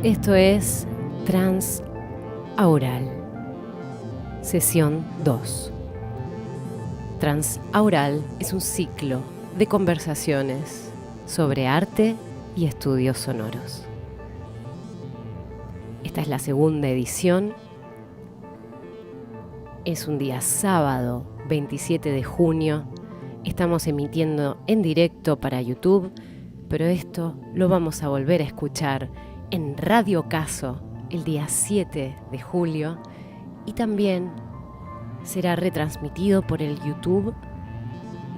Esto es Transaural, sesión 2. Transaural es un ciclo de conversaciones sobre arte y estudios sonoros. Esta es la segunda edición. Es un día sábado, 27 de junio. Estamos emitiendo en directo para YouTube, pero esto lo vamos a volver a escuchar en Radio Caso el día 7 de julio y también será retransmitido por el YouTube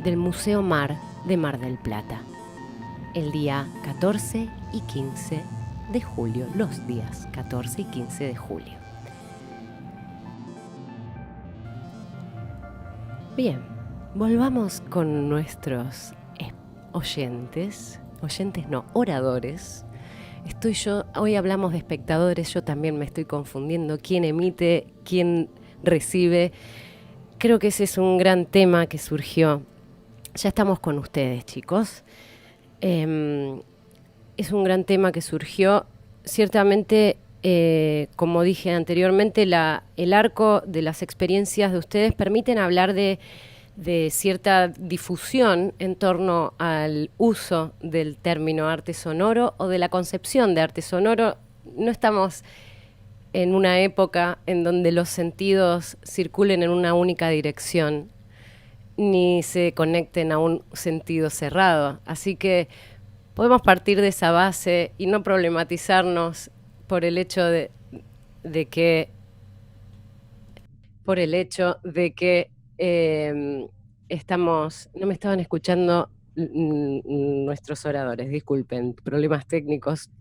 del Museo Mar de Mar del Plata el día 14 y 15 de julio, los días 14 y 15 de julio. Bien, volvamos con nuestros oradores. Hoy hablamos de espectadores, yo también me estoy confundiendo, quién emite, quién recibe. Creo que ese es un gran tema que surgió. Ya estamos con ustedes, chicos. Es un gran tema que surgió. Ciertamente, como dije anteriormente, el arco de las experiencias de ustedes permiten hablar de cierta difusión en torno al uso del término arte sonoro o de la concepción de arte sonoro. No estamos en una época en donde los sentidos circulen en una única dirección ni se conecten a un sentido cerrado. Así que podemos partir de esa base y no problematizarnos por el hecho de que no me estaban escuchando nuestros oradores, disculpen, problemas técnicos.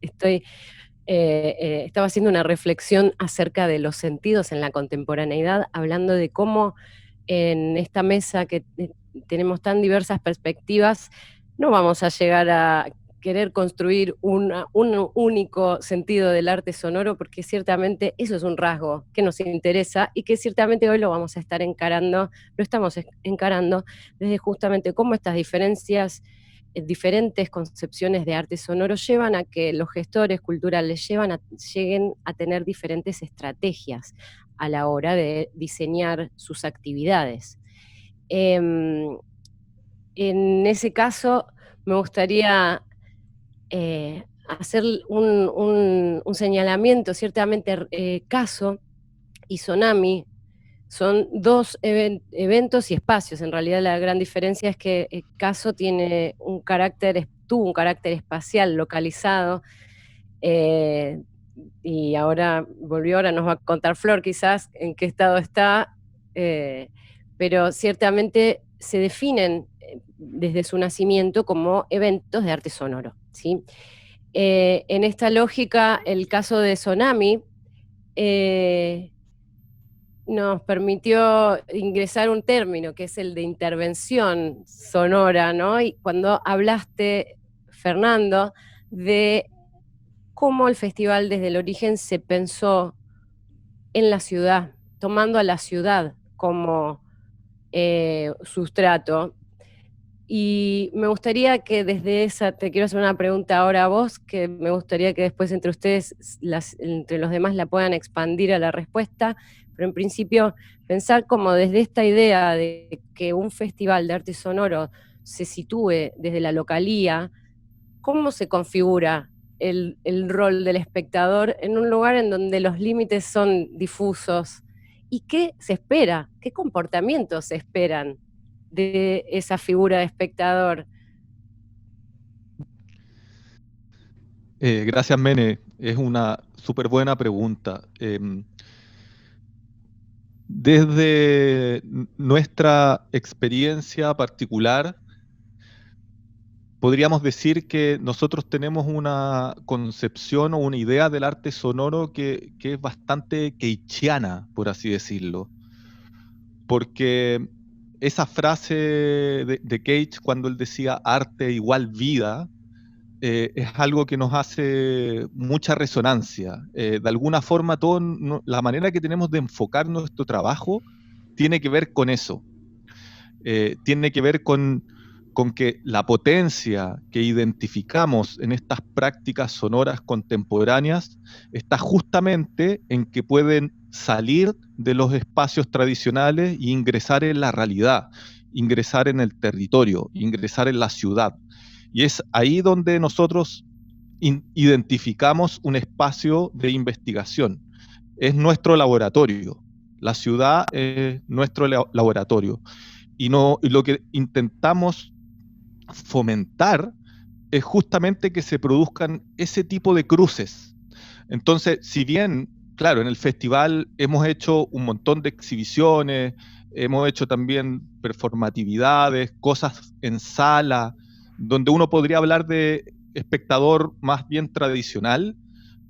Estaba haciendo una reflexión acerca de los sentidos en la contemporaneidad, hablando de cómo en esta mesa que tenemos tan diversas perspectivas, no vamos a llegar a querer construir un único sentido del arte sonoro, porque ciertamente eso es un rasgo que nos interesa y que ciertamente hoy lo vamos a estar encarando, lo estamos encarando desde justamente cómo estas diferentes concepciones de arte sonoro llevan a que los gestores culturales lleguen a tener diferentes estrategias a la hora de diseñar sus actividades. En ese caso, me gustaría hacer un señalamiento. Ciertamente, Caso y Sonami son dos eventos y espacios. En realidad la gran diferencia es que Caso tuvo un carácter espacial localizado, y ahora nos va a contar Flor quizás en qué estado está, pero ciertamente se definen desde su nacimiento como eventos de arte sonoro, ¿sí? En esta lógica, el caso de Sonami nos permitió ingresar un término que es el de intervención sonora, ¿no? Y cuando hablaste, Fernando, de cómo el festival desde el origen se pensó en la ciudad, tomando a la ciudad como sustrato. Y me gustaría que desde esa, te quiero hacer una pregunta ahora a vos, que me gustaría que después entre ustedes, entre los demás, la puedan expandir a la respuesta, pero en principio pensar como desde esta idea de que un festival de arte sonoro se sitúe desde la localía, ¿cómo se configura el rol del espectador en un lugar en donde los límites son difusos? ¿Y qué se espera? ¿Qué comportamientos se esperan de esa figura de espectador? Gracias, Mene. Es una súper buena pregunta. Desde nuestra experiencia particular, podríamos decir que nosotros tenemos una concepción o una idea del arte sonoro que es bastante keynesiana, por así decirlo. Porque esa frase de Cage, cuando él decía arte igual vida, es algo que nos hace mucha resonancia. De alguna forma, la manera que tenemos de enfocar nuestro trabajo tiene que ver con eso. Tiene que ver con con que la potencia que identificamos en estas prácticas sonoras contemporáneas está justamente en que pueden salir de los espacios tradicionales e ingresar en la realidad, ingresar en el territorio, ingresar en la ciudad. Y es ahí donde nosotros identificamos un espacio de investigación. Es nuestro laboratorio. La ciudad es nuestro laboratorio. Y lo que intentamos fomentar es justamente que se produzcan ese tipo de cruces. Entonces, si bien, claro, en el festival hemos hecho un montón de exhibiciones, hemos hecho también performatividades, cosas en sala, donde uno podría hablar de espectador más bien tradicional,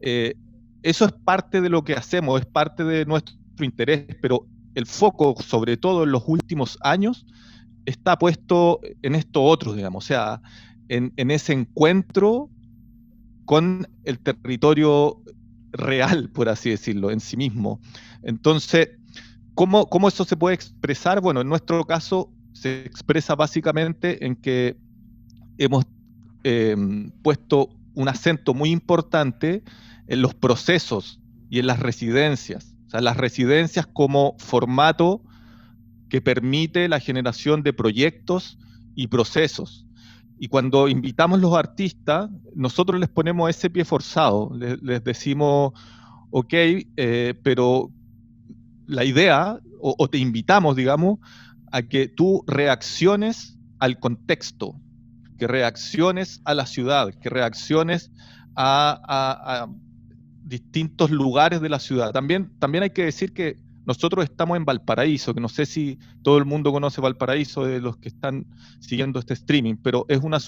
eh, eso es parte de lo que hacemos, es parte de nuestro interés, pero el foco, sobre todo en los últimos años, está puesto en esto otro, digamos, o sea, en ese encuentro con el territorio real, por así decirlo, en sí mismo. Entonces, ¿cómo eso se puede expresar? Bueno, en nuestro caso se expresa básicamente en que hemos eh, puesto un acento muy importante en los procesos y en las residencias. O sea, las residencias como formato que permite la generación de proyectos y procesos. Y cuando invitamos a los artistas, nosotros les ponemos ese pie forzado, les decimos, ok, pero la idea, o te invitamos, digamos, a que tú reacciones al contexto, que reacciones a la ciudad, que reacciones a distintos lugares de la ciudad. También hay que decir que nosotros estamos en Valparaíso, que no sé si todo el mundo conoce Valparaíso de los que están siguiendo este streaming, pero es una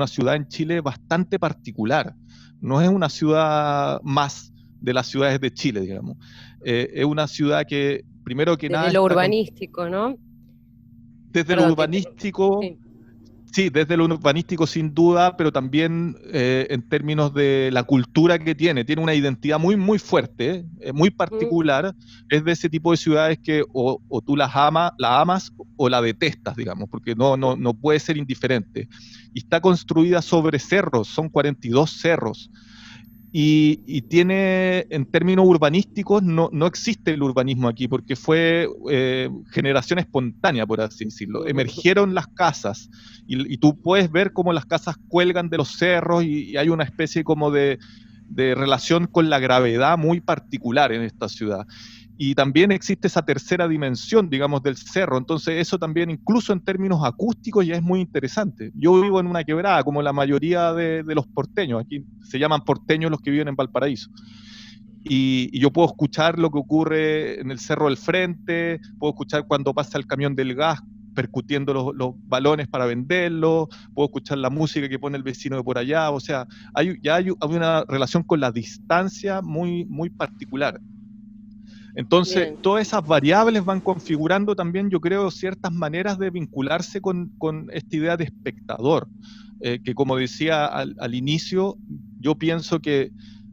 ciudad en Chile bastante particular. No es una ciudad más de las ciudades de Chile, digamos. Es una ciudad que, primero que nada, Desde lo está urbanístico, ¿no? desde lo Perdón, urbanístico. sí. Sí, desde lo urbanístico sin duda, pero también en términos de la cultura que tiene una identidad muy, muy fuerte, muy Mm, particular. Es de ese tipo de ciudades que o tú la amas o la detestas, digamos, porque no puede ser indiferente. Y está construida sobre cerros, son 42 cerros. Y tiene, en términos urbanísticos, no existe el urbanismo aquí, porque fue generación espontánea, por así decirlo. Emergieron las casas, y tú puedes ver cómo las casas cuelgan de los cerros, y hay una especie como de relación con la gravedad muy particular en esta ciudad. Y también existe esa tercera dimensión, digamos, del cerro. Entonces eso también, incluso en términos acústicos, ya es muy interesante. Yo vivo en una quebrada, como la mayoría de los porteños. Aquí se llaman porteños los que viven en Valparaíso. Y yo puedo escuchar lo que ocurre en el Cerro del Frente, puedo escuchar cuando pasa el camión del gas percutiendo los balones para venderlos, puedo escuchar la música que pone el vecino de por allá. O sea, hay una relación con la distancia muy, muy particular. Entonces, bien, todas esas variables van configurando también, yo creo, ciertas maneras de vincularse con esta idea de espectador, que como decía al inicio, yo pienso que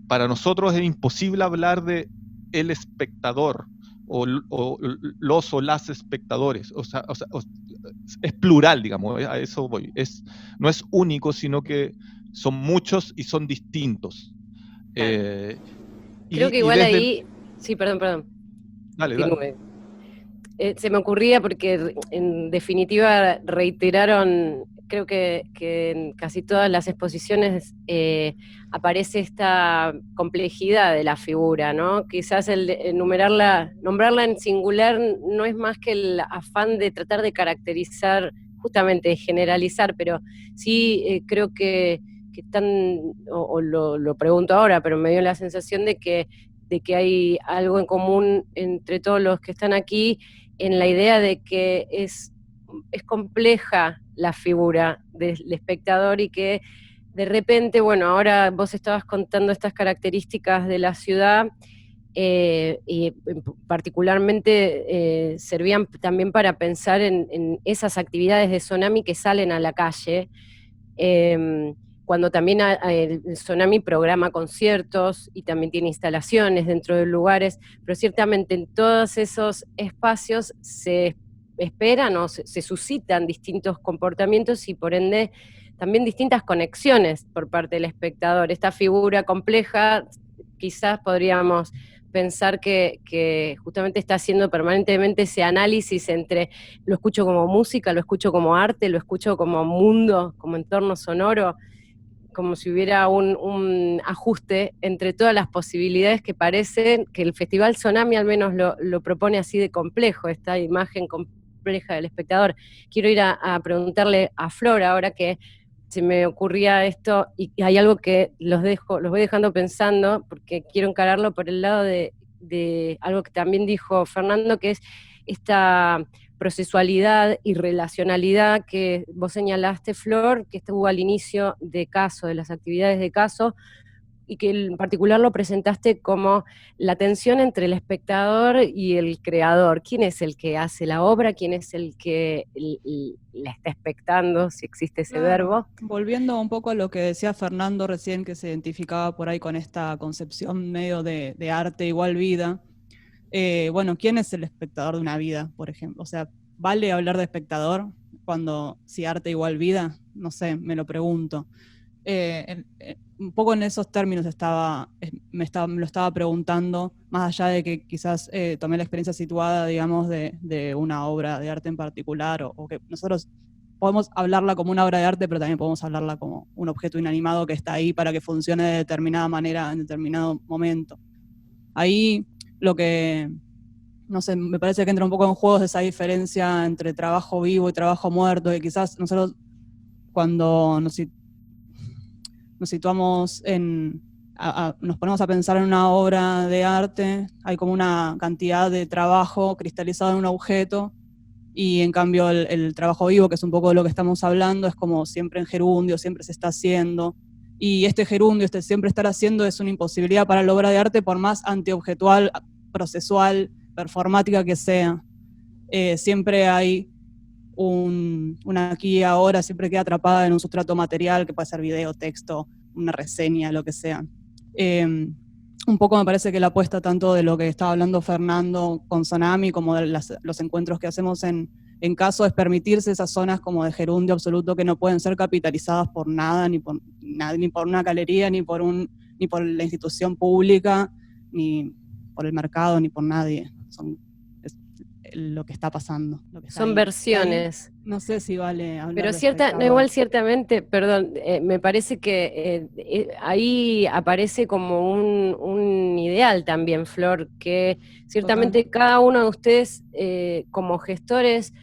para nosotros es imposible hablar de el espectador o los o las espectadores, es plural, digamos, a eso voy, no es único, sino que son muchos y son distintos. claro. Eh, Creo que y igual desde el... ahí, sí, perdón, Dale, dale. continúe. Se me ocurría porque en definitiva reiteraron, creo que en casi todas las exposiciones aparece esta complejidad de la figura, ¿no? Quizás el enumerarla, nombrarla en singular no es más que el afán de tratar de caracterizar, justamente de generalizar, pero sí creo que están, o lo pregunto ahora, pero me dio la sensación de que hay algo en común entre todos los que están aquí en la idea de que es compleja la figura del espectador y que de repente, bueno, ahora vos estabas contando estas características de la ciudad y particularmente servían también para pensar en esas actividades de Sonami que salen a la calle. Eh, Cuando también el Sonami programa conciertos y también tiene instalaciones dentro de lugares, pero ciertamente en todos esos espacios esperan o se suscitan distintos comportamientos y por ende también distintas conexiones por parte del espectador. Esta figura compleja, quizás podríamos pensar que justamente está haciendo permanentemente ese análisis entre lo escucho como música, lo escucho como arte, lo escucho como mundo, como entorno sonoro, como si hubiera un ajuste entre todas las posibilidades que parecen, que el Festival Tsunami al menos lo propone así de complejo, esta imagen compleja del espectador. Quiero ir a preguntarle a Flor ahora que se me ocurría esto y hay algo que los voy dejando pensando porque quiero encararlo por el lado de algo que también dijo Fernando, que es esta procesualidad y relacionalidad que vos señalaste, Flor, que estuvo al inicio de Caso, de las actividades de Caso, y que en particular lo presentaste como la tensión entre el espectador y el creador. ¿Quién es el que hace la obra? ¿Quién es el que la está expectando, si existe ese verbo? Volviendo un poco a lo que decía Fernando recién, que se identificaba por ahí con esta concepción medio de arte igual vida. Bueno, ¿quién es el espectador de una vida, por ejemplo? O sea, ¿vale hablar de espectador cuando si arte igual vida? No sé, me lo pregunto. Un poco en esos términos me lo estaba preguntando, más allá de que quizás tomé la experiencia situada, digamos, de una obra de arte en particular, o que nosotros podemos hablarla como una obra de arte, pero también podemos hablarla como un objeto inanimado que está ahí para que funcione de determinada manera en determinado momento. Ahí lo que, no sé, me parece que entra un poco en juegos esa diferencia entre trabajo vivo y trabajo muerto, y quizás nosotros cuando nos situamos nos ponemos a pensar en una obra de arte, hay como una cantidad de trabajo cristalizado en un objeto, y en cambio el trabajo vivo, que es un poco de lo que estamos hablando, es como siempre en gerundio, siempre se está haciendo, y este gerundio, este siempre estar haciendo, es una imposibilidad para la obra de arte, por más antiobjetual, procesual, performática que sea. Siempre hay una aquí y ahora, siempre queda atrapada en un sustrato material, que puede ser video, texto, una reseña, lo que sea. Un poco me parece que la apuesta tanto de lo que estaba hablando Fernando con Tsunami, como de los encuentros que hacemos en Caso, es permitirse esas zonas como de gerundio absoluto que no pueden ser capitalizadas por nada, ni por una galería, ni por la institución pública, ni por el mercado, ni por nadie. Es lo que está pasando. Son versiones. Ahí, no sé si vale hablar pero de igual ciertamente, perdón, me parece que ahí aparece como un ideal también, Flor, que ciertamente Total. cada uno de ustedes como gestores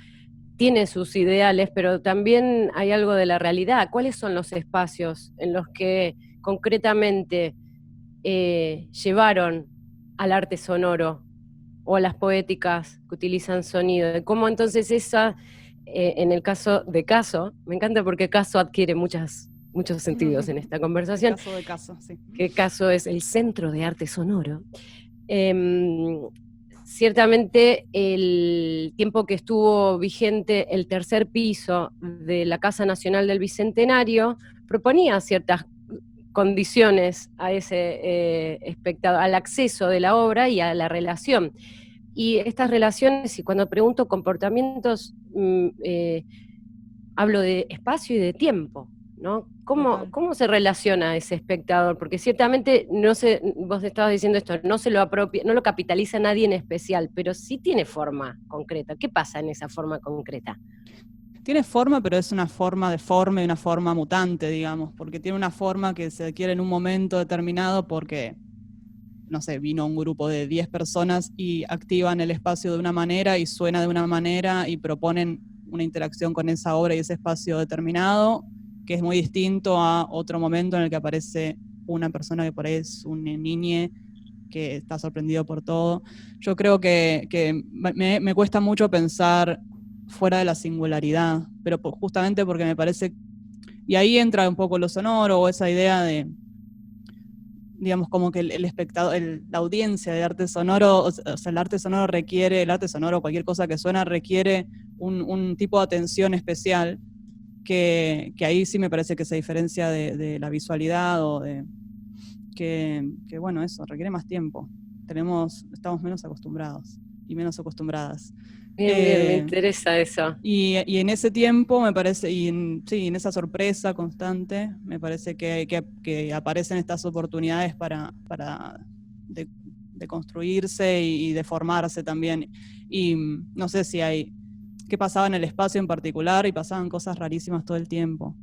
tiene sus ideales, pero también hay algo de la realidad. ¿Cuáles son los espacios en los que concretamente llevaron al arte sonoro o a las poéticas que utilizan sonido? ¿De cómo entonces en el caso de Caso, me encanta porque Caso adquiere muchos sentidos en esta conversación? El caso de Caso, sí. Que Caso es el Centro de Arte Sonoro. Ciertamente el tiempo que estuvo vigente el tercer piso de la Casa Nacional del Bicentenario proponía ciertas condiciones a ese espectador, al acceso de la obra y a la relación. Y estas relaciones, y cuando pregunto comportamientos, hablo de espacio y de tiempo, ¿no? ¿Cómo se relaciona ese espectador? Porque ciertamente, vos estabas diciendo esto, no se lo apropia, no lo capitaliza nadie en especial, pero sí tiene forma concreta. ¿Qué pasa en esa forma concreta? Tiene forma, pero es una forma deforme, una forma mutante, digamos, porque tiene una forma que se adquiere en un momento determinado porque, no sé, vino un grupo de 10 personas y activan el espacio de una manera y suena de una manera y proponen una interacción con esa obra y ese espacio determinado, que es muy distinto a otro momento en el que aparece una persona que por ahí es un niñe que está sorprendido por todo. Yo creo que me cuesta mucho pensar fuera de la singularidad, pero justamente porque me parece, y ahí entra un poco lo sonoro o esa idea de, digamos, como que el espectador, la audiencia de arte sonoro, o sea, el arte sonoro, cualquier cosa que suena, requiere un tipo de atención especial que ahí sí me parece que se diferencia de la visualidad o de que bueno, eso requiere más tiempo. Estamos menos acostumbrados. y menos acostumbradas. Bien, me interesa eso. Y en ese tiempo, me parece, en esa sorpresa constante, me parece que aparecen estas oportunidades de construirse y de formarse también. Y no sé qué pasaba en el espacio en particular, y pasaban cosas rarísimas todo el tiempo.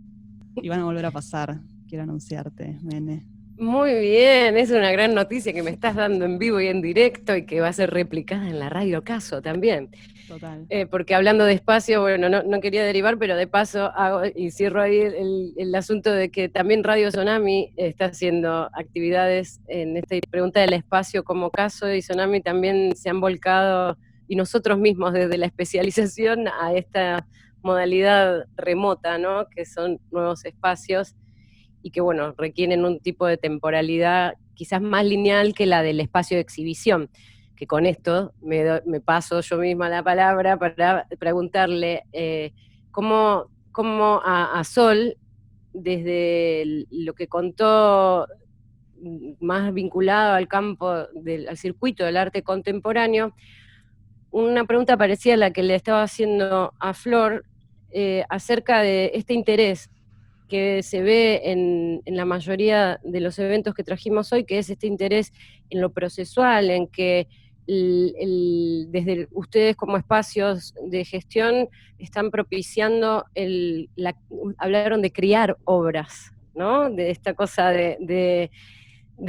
Y van a volver a pasar, quiero anunciarte, Mene. Muy bien, es una gran noticia que me estás dando en vivo y en directo y que va a ser replicada en la Radio Caso también. Total. Porque hablando de espacio, bueno, no quería derivar, pero de paso hago y cierro ahí el asunto de que también Radio Tsunami está haciendo actividades en esta pregunta del espacio como Caso, y Tsunami también se han volcado, y nosotros mismos desde la especialización, a esta modalidad remota, ¿no? Que son nuevos espacios y que, bueno, requieren un tipo de temporalidad quizás más lineal que la del espacio de exhibición, que con esto me paso yo misma la palabra para preguntarle cómo a Sol, desde lo que contó más vinculado al campo, al circuito del arte contemporáneo, una pregunta parecida a la que le estaba haciendo a Flor, acerca de este interés que se ve en la mayoría de los eventos que trajimos hoy, que es este interés en lo procesual, en que desde ustedes como espacios de gestión están propiciando hablaron de criar obras, ¿no? De esta cosa de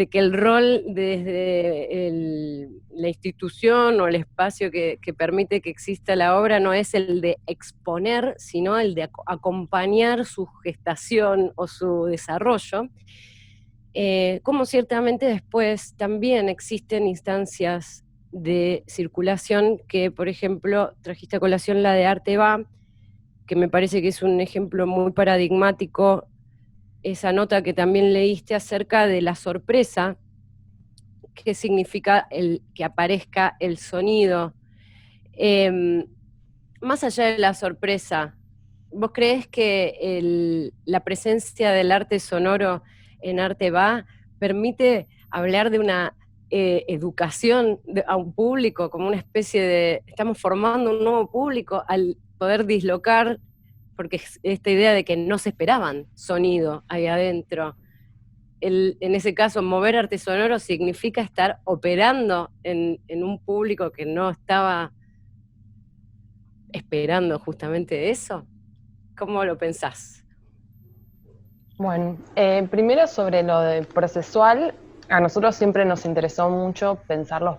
que el rol desde la institución o el espacio que permite que exista la obra no es el de exponer, sino el de acompañar su gestación o su desarrollo. Como ciertamente después también existen instancias de circulación que, por ejemplo, trajiste a colación la de Arte Va, que me parece que es un ejemplo muy paradigmático, esa nota que también leíste acerca de la sorpresa, qué significa que aparezca el sonido. Más allá de la sorpresa, ¿vos creés que la presencia del arte sonoro en Arte Va permite hablar de una educación a un público, como una especie de, estamos formando un nuevo público al poder dislocar, porque esta idea de que no se esperaban sonido ahí adentro? En ese caso, mover arte sonoro significa estar operando en un público que no estaba esperando justamente eso. ¿Cómo lo pensás? Bueno, primero sobre lo de procesual, a nosotros siempre nos interesó mucho pensar lo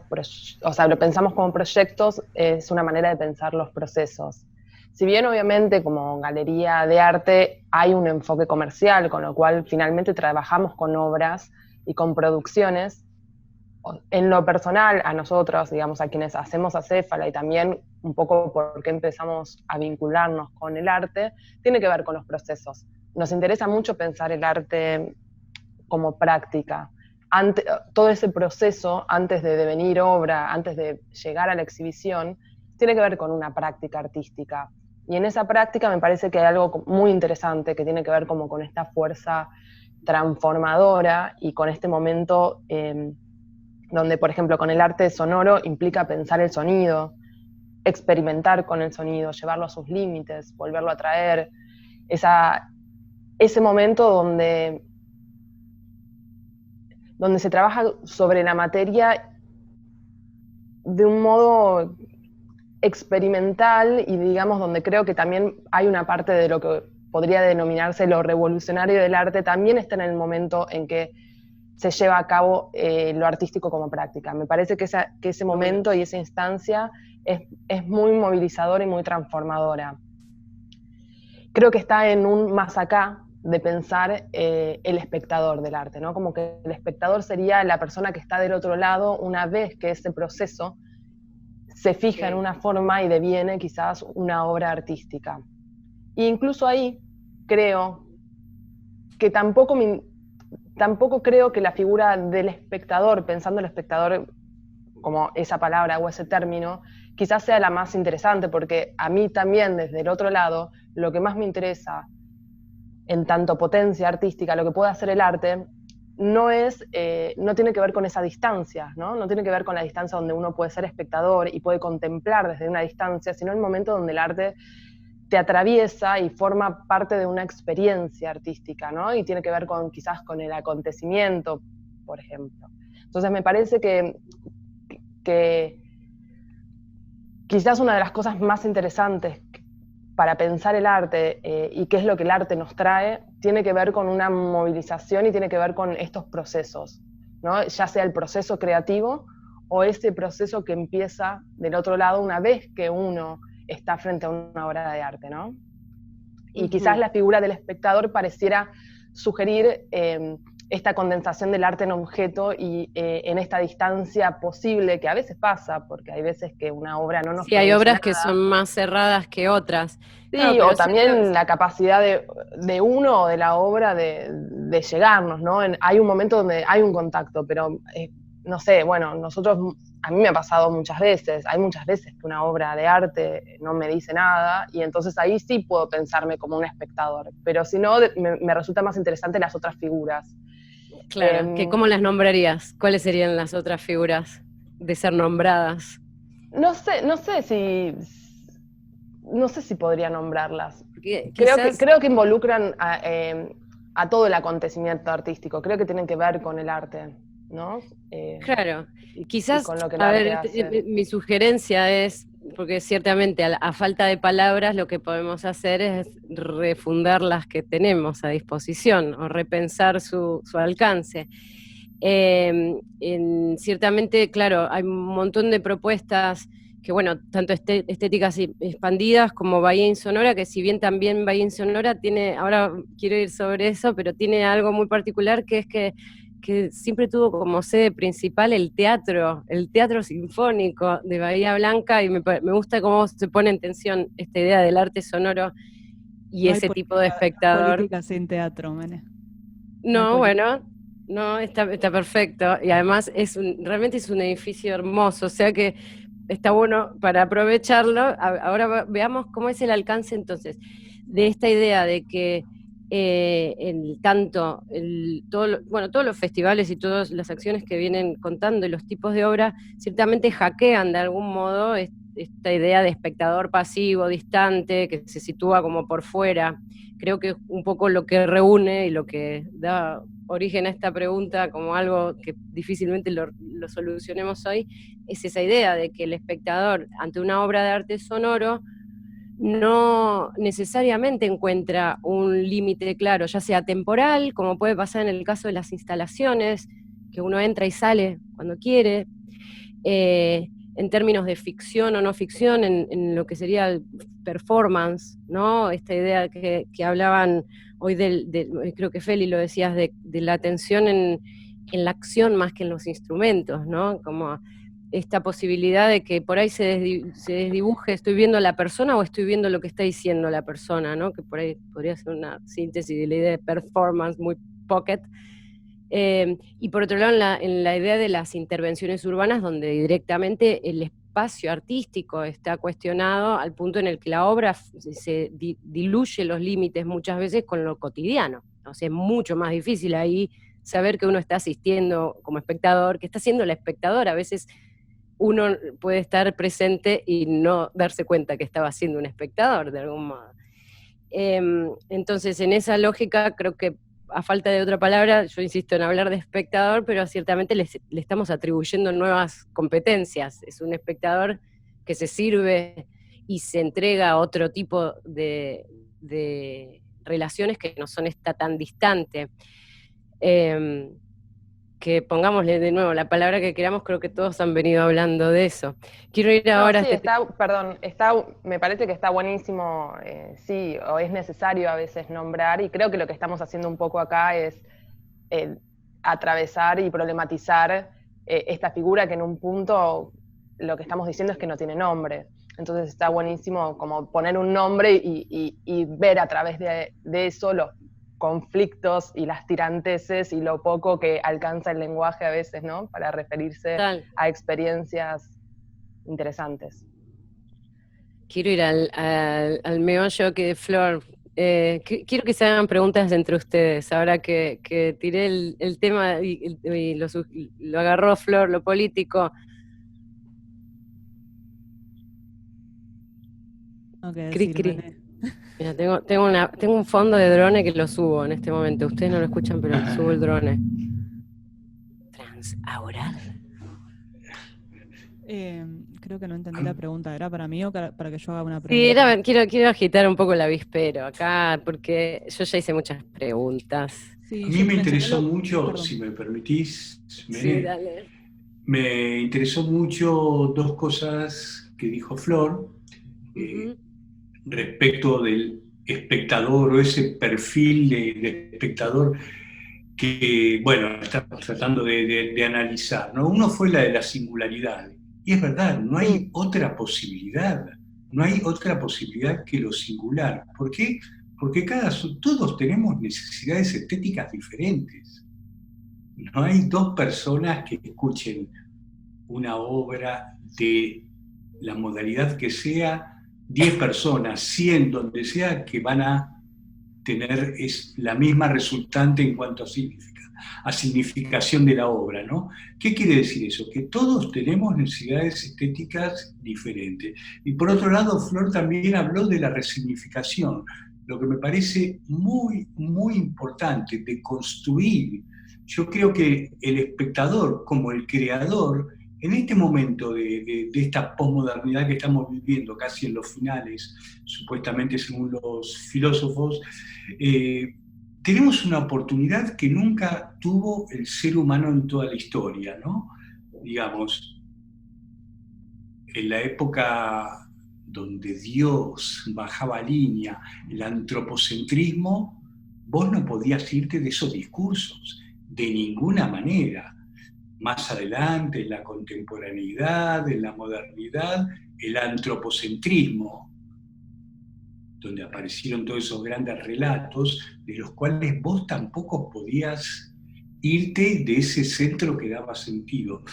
pensamos como proyectos, es una manera de pensar los procesos. Si bien obviamente como galería de arte hay un enfoque comercial, con lo cual finalmente trabajamos con obras y con producciones, en lo personal a nosotros, digamos a quienes hacemos Acéfala y también un poco porque empezamos a vincularnos con el arte, tiene que ver con los procesos. Nos interesa mucho pensar el arte como práctica. Todo ese proceso, antes de devenir obra, antes de llegar a la exhibición, tiene que ver con una práctica artística. Y en esa práctica me parece que hay algo muy interesante que tiene que ver como con esta fuerza transformadora y con este momento donde, por ejemplo, con el arte sonoro implica pensar el sonido, experimentar con el sonido, llevarlo a sus límites, volverlo a traer. Ese momento donde se trabaja sobre la materia de un modo experimental y digamos donde creo que también hay una parte de lo que podría denominarse lo revolucionario del arte, también está en el momento en que se lleva a cabo lo artístico como práctica. Me parece que ese momento y esa instancia es muy movilizadora y muy transformadora. Creo que está en un más acá de pensar el espectador del arte, ¿no? Como que el espectador sería la persona que está del otro lado una vez que ese proceso se fija en una forma y deviene quizás una obra artística. E incluso ahí creo que tampoco creo que la figura del espectador, pensando el espectador como esa palabra o ese término, quizás sea la más interesante, porque a mí también desde el otro lado, lo que más me interesa en tanto potencia artística, lo que puede hacer el arte, no tiene que ver con esa distancia, ¿no? No tiene que ver con la distancia donde uno puede ser espectador y puede contemplar desde una distancia, sino el momento donde el arte te atraviesa y forma parte de una experiencia artística, ¿no? Y tiene que ver quizás con el acontecimiento, por ejemplo. Entonces me parece que quizás una de las cosas más interesantes para pensar el arte y qué es lo que el arte nos trae, tiene que ver con una movilización y tiene que ver con estos procesos, ¿no? Ya sea el proceso creativo o ese proceso que empieza del otro lado una vez que uno está frente a una obra de arte, ¿no? Y quizás la figura del espectador pareciera sugerir esta condensación del arte en objeto y en esta distancia posible, que a veces pasa, porque hay veces que una obra no nos Sí, hay obras nada. que son más cerradas que otras. Sí, Claro, o también la capacidad de uno o de la obra de llegarnos, ¿no? Hay un momento donde hay un contacto, pero no sé, bueno, a mí me ha pasado muchas veces, hay muchas veces que una obra de arte no me dice nada, y entonces ahí sí puedo pensarme como un espectador, pero si no, me resulta más interesante las otras figuras. Claro, ¿cómo las nombrarías? ¿Cuáles serían las otras figuras de ser nombradas? No sé si podría nombrarlas. Quizás... Creo que involucran a todo el acontecimiento artístico, creo que tienen que ver con el arte, ¿no? Claro, quizás, con lo que el a arte ver, hace. mi sugerencia es, porque ciertamente a falta de palabras lo que podemos hacer es refundar las que tenemos a disposición o repensar su alcance. Ciertamente, claro, hay un montón de propuestas que, bueno, tanto estéticas expandidas como Bahía Insonora, que si bien también Bahía Insonora tiene, ahora quiero ir sobre eso, pero tiene algo muy particular que es que siempre tuvo como sede principal el teatro sinfónico de Bahía Blanca, y me gusta cómo se pone en tensión esta idea del arte sonoro y No hay ese tipo de espectador. política sin teatro, Mene. No, bueno, no, está perfecto, y además realmente es un edificio hermoso, o sea que está bueno para aprovecharlo. Ahora veamos cómo es el alcance entonces de esta idea de que todos los festivales y todas las acciones que vienen contando y los tipos de obra ciertamente hackean de algún modo esta idea de espectador pasivo, distante, que se sitúa como por fuera. Creo que es un poco lo que reúne y lo que da origen a esta pregunta como algo que difícilmente lo solucionemos hoy, es esa idea de que el espectador ante una obra de arte sonoro no necesariamente encuentra un límite claro, ya sea temporal, como puede pasar en el caso de las instalaciones, que uno entra y sale cuando quiere, en términos de ficción o no ficción, en lo que sería el performance, ¿no? Esta idea que hablaban hoy creo que Feli lo decías, de la atención en la acción más que en los instrumentos, ¿no? Como esta posibilidad de que por ahí se desdibuje, estoy viendo a la persona o estoy viendo lo que está diciendo la persona, ¿no? Que por ahí podría ser una síntesis de la idea de performance muy pocket. Y por otro lado, en la idea de las intervenciones urbanas, donde directamente el espacio artístico está cuestionado al punto en el que la obra se diluye los límites muchas veces con lo cotidiano. O sea, es mucho más difícil ahí saber que uno está asistiendo como espectador, que está siendo el espectador. A veces uno puede estar presente y no darse cuenta que estaba siendo un espectador de algún modo. Entonces, en esa lógica, creo que a falta de otra palabra, yo insisto en hablar de espectador, pero ciertamente le estamos atribuyendo nuevas competencias. Es un espectador que se sirve y se entrega a otro tipo de relaciones que no son esta tan distante. Que pongámosle de nuevo la palabra que queramos, creo que todos han venido hablando de eso. Quiero ir ahora... Sí, me parece que está buenísimo, sí, o es necesario a veces nombrar, y creo que lo que estamos haciendo un poco acá es atravesar y problematizar esta figura que en un punto lo que estamos diciendo es que no tiene nombre. Entonces está buenísimo como poner un nombre y ver a través de eso los conflictos y las tiranteses y lo poco que alcanza el lenguaje a veces, ¿no? Para referirse a experiencias interesantes. Quiero ir al meollo que Flor Quiero que se hagan preguntas entre ustedes, ahora que tiré el tema y lo agarró Flor, lo político. No qué Cri, decir, cri. Mene. Mira, tengo un fondo de drone que lo subo en este momento. Ustedes no lo escuchan, pero subo el drone. Transaural. Creo que no entendí la pregunta. ¿Era para mí o para que yo haga una Sí, pregunta? quiero agitar un poco el avispero acá, porque yo ya hice muchas preguntas. Sí, A mí yo me en interesó general mucho, perdón. si me permitís, Sí, Mene, dale. me interesó mucho dos cosas que dijo Flor respecto del espectador o ese perfil de espectador que, bueno, estamos tratando de analizar, ¿no? Uno fue la de la singularidad. Y es verdad, no hay otra posibilidad. No hay otra posibilidad que lo singular. ¿Por qué? Porque todos tenemos necesidades estéticas diferentes. No hay dos personas que escuchen una obra de la modalidad que sea, 10 personas, 100, donde sea, que van a tener la misma resultante en cuanto a significación de la obra, ¿no? ¿Qué quiere decir eso? Que todos tenemos necesidades estéticas diferentes. Y por otro lado, Flor también habló de la resignificación, lo que me parece muy, muy importante, de construir. Yo creo que el espectador, como el creador, en este momento de esta posmodernidad que estamos viviendo, casi en los finales, supuestamente según los filósofos, tenemos una oportunidad que nunca tuvo el ser humano en toda la historia, ¿no? Digamos, en la época donde Dios bajaba línea, el antropocentrismo, vos no podías irte de esos discursos, de ninguna manera. Más adelante, en la contemporaneidad, en la modernidad, el antropocentrismo, donde aparecieron todos esos grandes relatos, de los cuales vos tampoco podías irte de ese centro que daba sentido.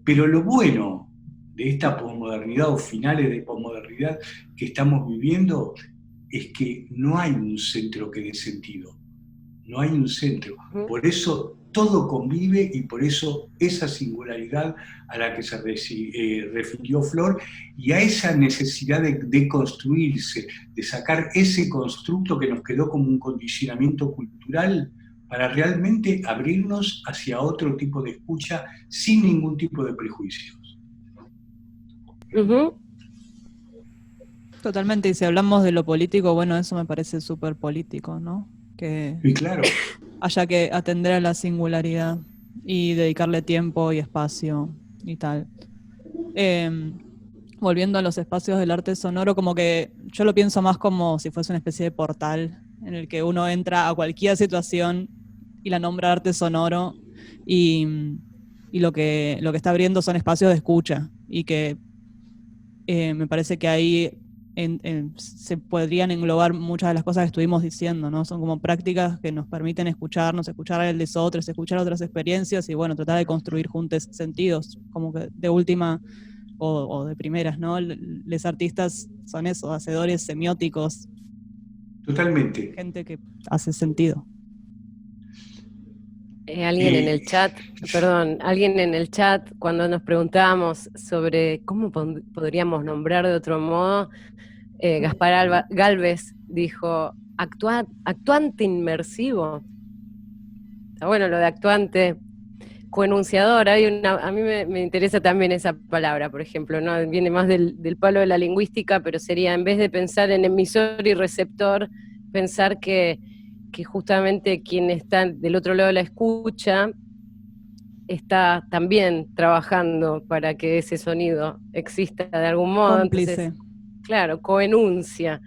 Pero lo bueno de esta posmodernidad o finales de posmodernidad que estamos viviendo es que no hay un centro que dé sentido. No hay un centro. Por eso todo convive y por eso esa singularidad a la que se refirió Flor y a esa necesidad de construirse, de sacar ese constructo que nos quedó como un condicionamiento cultural para realmente abrirnos hacia otro tipo de escucha sin ningún tipo de prejuicios. Totalmente, y si hablamos de lo político, bueno, eso me parece súper político, ¿no? Que y claro, haya que atender a la singularidad y dedicarle tiempo y espacio y tal. Volviendo a los espacios del arte sonoro, como que yo lo pienso más como si fuese una especie de portal en el que uno entra a cualquier situación y la nombra arte sonoro y lo que está abriendo son espacios de escucha y que me parece que ahí se podrían englobar muchas de las cosas que estuvimos diciendo, ¿no? Son como prácticas que nos permiten escucharnos, escuchar a el de otros, escuchar otras experiencias y bueno, tratar de construir juntos sentidos, como que de última o de primeras, ¿no? Los artistas son eso, hacedores semióticos. Totalmente. Gente que hace sentido. Alguien en el chat, cuando nos preguntábamos sobre cómo podríamos nombrar de otro modo, Gaspar Gálvez dijo, actuante inmersivo. Está bueno lo de actuante. Coenunciador, a mí me interesa también esa palabra, por ejemplo, ¿no? Viene más del palo de la lingüística, pero sería, en vez de pensar en emisor y receptor, pensar que justamente quien está del otro lado de la escucha está también trabajando para que ese sonido exista de algún modo. Cómplice. Entonces, claro, coenuncia.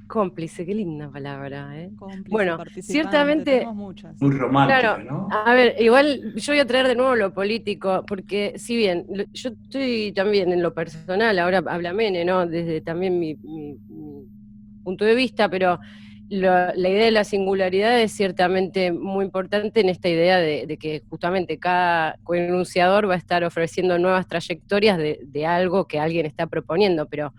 Cómplice, qué linda palabra, ¿eh? Cómplice, bueno, ciertamente tenemos muchas. Muy romántica, claro, ¿no? A ver, igual yo voy a traer de nuevo lo político, porque si bien yo estoy también en lo personal, ahora habla Mene, ¿no? Desde también mi punto de vista, pero la idea de la singularidad es ciertamente muy importante en esta idea de que justamente cada coenunciador va a estar ofreciendo nuevas trayectorias de algo que alguien está proponiendo, pero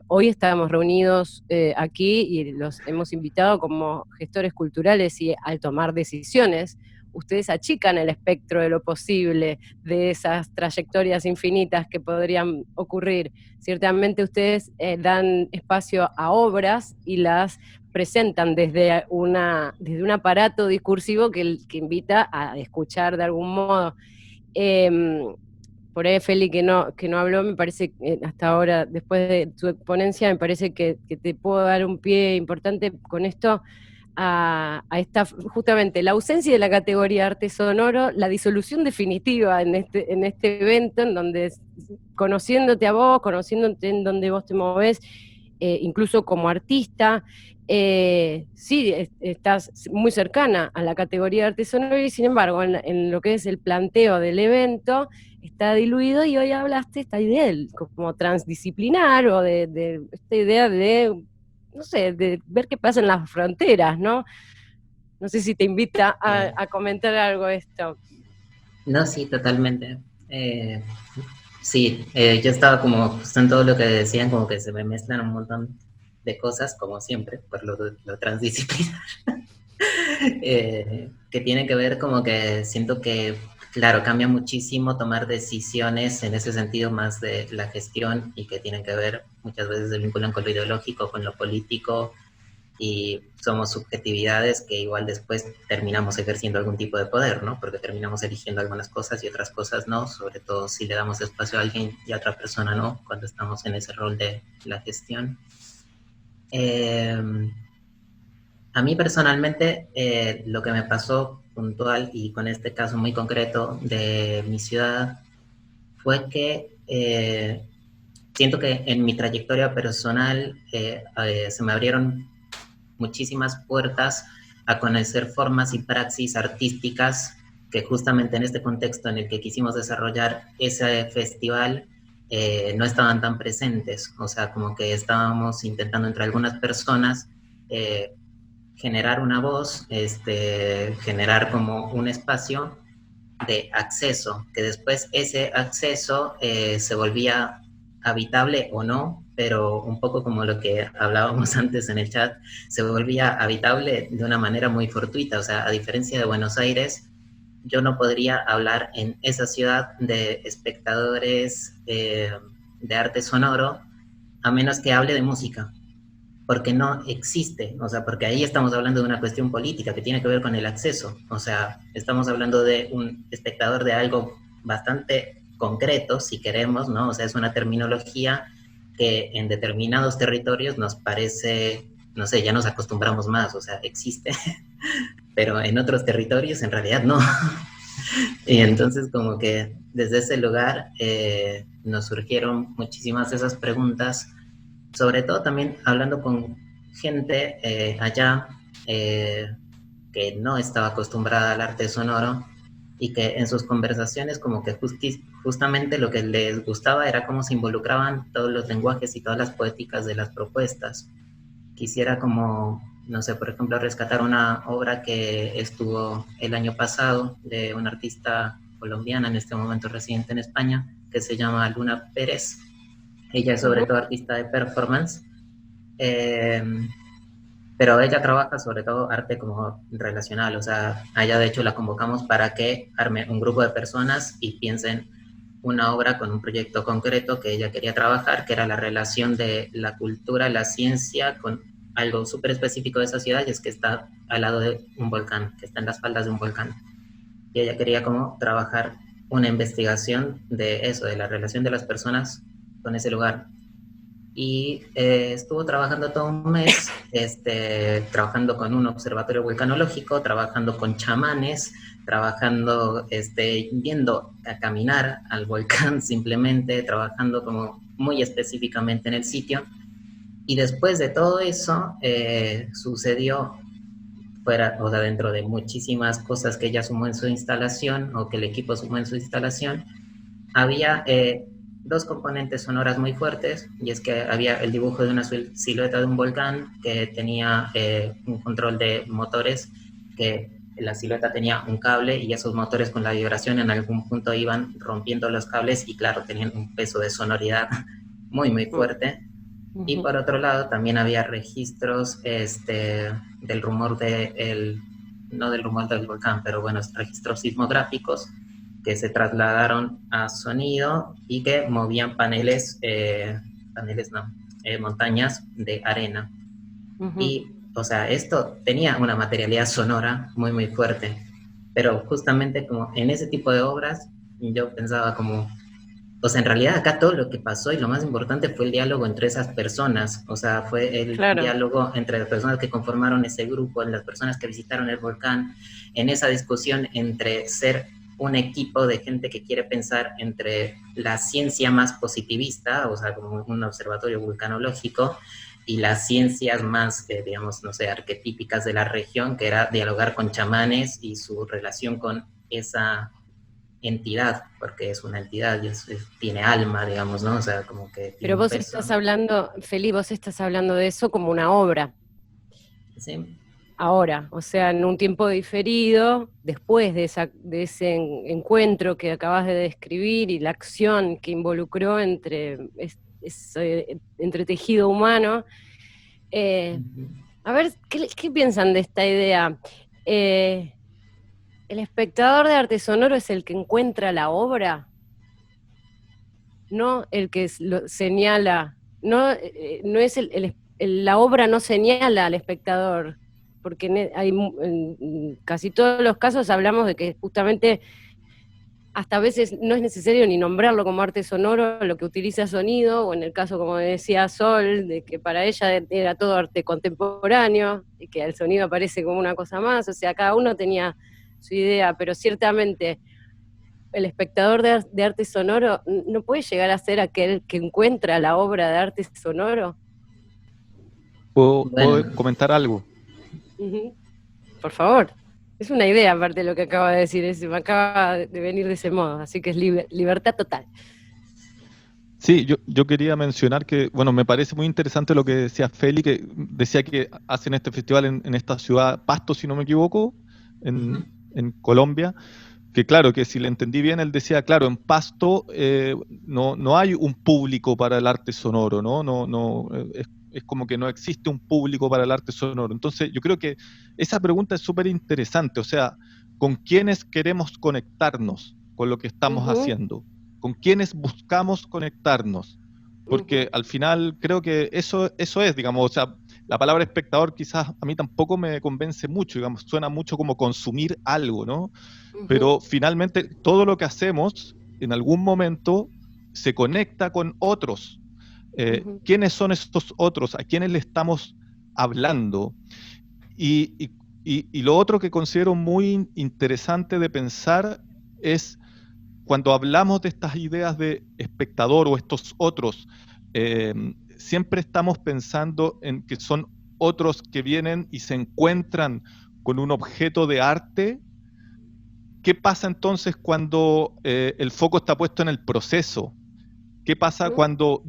hoy estamos reunidos aquí y los hemos invitado como gestores culturales, y al tomar decisiones, ustedes achican el espectro de lo posible, de esas trayectorias infinitas que podrían ocurrir. Ciertamente ustedes dan espacio a obras y las presentan desde un aparato discursivo que invita a escuchar de algún modo. Por ahí Feli, que no habló, me parece, hasta ahora, después de tu exponencia, me parece que te puedo dar un pie importante con esto a esta, justamente, la ausencia de la categoría arte sonoro, la disolución definitiva en este evento, en donde, conociéndote a vos, conociéndote en donde vos te movés, incluso como artista, sí, estás muy cercana a la categoría de arte sonoro, y sin embargo, en lo que es el planteo del evento, está diluido, y hoy hablaste esta idea como transdisciplinar, o de esta idea de, no sé, de ver qué pasa en las fronteras, ¿no? No sé si te invita a comentar algo esto. No, sí, totalmente. Sí, yo estaba como justo en todo lo que decían, como que se me mezclan un montón de cosas, como siempre, por lo transdisciplinar, que tiene que ver como que siento que, claro, cambia muchísimo tomar decisiones en ese sentido más de la gestión, y que tienen que ver, muchas veces se vinculan con lo ideológico, con lo político, y somos subjetividades que igual después terminamos ejerciendo algún tipo de poder, ¿no? Porque terminamos eligiendo algunas cosas y otras cosas no, sobre todo si le damos espacio a alguien y a otra persona no, cuando estamos en ese rol de la gestión. A mí personalmente lo que me pasó puntual y con este caso muy concreto de mi ciudad fue que siento que en mi trayectoria personal se me abrieron muchísimas puertas a conocer formas y praxis artísticas que justamente en este contexto en el que quisimos desarrollar ese festival no estaban tan presentes. O sea, como que estábamos intentando entre algunas personas generar una voz, generar como un espacio de acceso, que después ese acceso se volvía habitable o no, pero un poco como lo que hablábamos antes en el chat, se volvía habitable de una manera muy fortuita. O sea, a diferencia de Buenos Aires, yo no podría hablar en esa ciudad de espectadores de arte sonoro a menos que hable de música, porque no existe. O sea, porque ahí estamos hablando de una cuestión política que tiene que ver con el acceso. O sea, estamos hablando de un espectador de algo bastante concreto, si queremos, ¿no? O sea, es una terminología que en determinados territorios nos parece, no sé, ya nos acostumbramos más, o sea, existe, pero en otros territorios en realidad no. Y entonces como que desde ese lugar nos surgieron muchísimas de esas preguntas, sobre todo también hablando con gente allá que no estaba acostumbrada al arte sonoro, y que en sus conversaciones como que justamente lo que les gustaba era cómo se involucraban todos los lenguajes y todas las poéticas de las propuestas. Quisiera como, no sé, por ejemplo, rescatar una obra que estuvo el año pasado de una artista colombiana, en este momento residente en España, que se llama Luna Pérez. Ella es sobre todo artista de performance, pero ella trabaja sobre todo arte como relacional. O sea, a ella de hecho la convocamos para que arme un grupo de personas y piensen una obra con un proyecto concreto que ella quería trabajar, que era la relación de la cultura, la ciencia, con algo súper específico de esa ciudad, y es que está al lado de un volcán, que está en las faldas de un volcán. Y ella quería como trabajar una investigación de eso, de la relación de las personas con ese lugar. Y estuvo trabajando todo un mes, trabajando con un observatorio vulcanológico, trabajando con chamanes, trabajando, yendo a caminar al volcán simplemente, trabajando como muy específicamente en el sitio. Y después de todo eso, sucedió, o sea, dentro de muchísimas cosas que ella sumó en su instalación, o que el equipo sumó en su instalación, había dos componentes sonoras muy fuertes, y es que había el dibujo de una silueta de un volcán que tenía un control de motores, que la silueta tenía un cable, y esos motores con la vibración en algún punto iban rompiendo los cables, y claro, tenían un peso de sonoridad muy, muy fuerte. Y por otro lado, también había registros del rumor no del rumor del volcán, pero bueno, registros sismográficos que se trasladaron a sonido y que movían montañas de arena. Y, o sea, esto tenía una materialidad sonora muy, muy fuerte. Pero justamente como en ese tipo de obras, yo pensaba como, o sea, en realidad acá todo lo que pasó y lo más importante fue el diálogo entre esas personas, o sea, fue el diálogo entre las personas que conformaron ese grupo, las personas que visitaron el volcán, en esa discusión entre ser un equipo de gente que quiere pensar entre la ciencia más positivista, o sea, como un observatorio vulcanológico, y las ciencias más, digamos, no sé, arquetípicas de la región, que era dialogar con chamanes y su relación con esa entidad, porque es una entidad y tiene alma, digamos, ¿no? O sea, como que... Pero vos estás hablando, Feli, vos estás hablando de eso como una obra. Sí. Ahora, o sea, en un tiempo diferido, después de ese encuentro que acabas de describir y la acción que involucró entre tejido humano. A ver, ¿qué piensan de esta idea? ¿El espectador de arte sonoro es el que encuentra la obra? No el que lo señala, no es la obra no señala al espectador, porque en casi todos los casos hablamos de que justamente hasta a veces no es necesario ni nombrarlo como arte sonoro, lo que utiliza sonido, o en el caso, como decía Sol, de que para ella era todo arte contemporáneo, y que el sonido aparece como una cosa más, o sea, cada uno tenía su idea, pero ciertamente el espectador de arte sonoro no puede llegar a ser aquel que encuentra la obra de arte sonoro. ¿Puedo comentar algo? Por favor. Es una idea, aparte de lo que acaba de decir, me acaba de venir de ese modo, así que es libertad total. Sí, yo quería mencionar que, bueno, me parece muy interesante lo que decía Feli, que decía que hacen este festival en esta ciudad, Pasto, si no me equivoco, en Colombia, que claro, que si le entendí bien, él decía, claro, en Pasto no hay un público para el arte sonoro, ¿no? Es como que no existe un público para el arte sonoro. Entonces, yo creo que esa pregunta es súper interesante, o sea, ¿con quiénes queremos conectarnos con lo que estamos haciendo? ¿Con quiénes buscamos conectarnos? Porque al final creo que eso es, digamos, o sea, la palabra espectador quizás a mí tampoco me convence mucho, digamos, suena mucho como consumir algo, ¿no? Pero finalmente todo lo que hacemos en algún momento se conecta con otros. ¿Quiénes son estos otros? ¿A quiénes le estamos hablando? Y lo otro que considero muy interesante de pensar es cuando hablamos de estas ideas de espectador o estos otros, siempre estamos pensando en que son otros que vienen y se encuentran con un objeto de arte. ¿Qué pasa entonces cuando el foco está puesto en el proceso? ¿Qué pasa cuando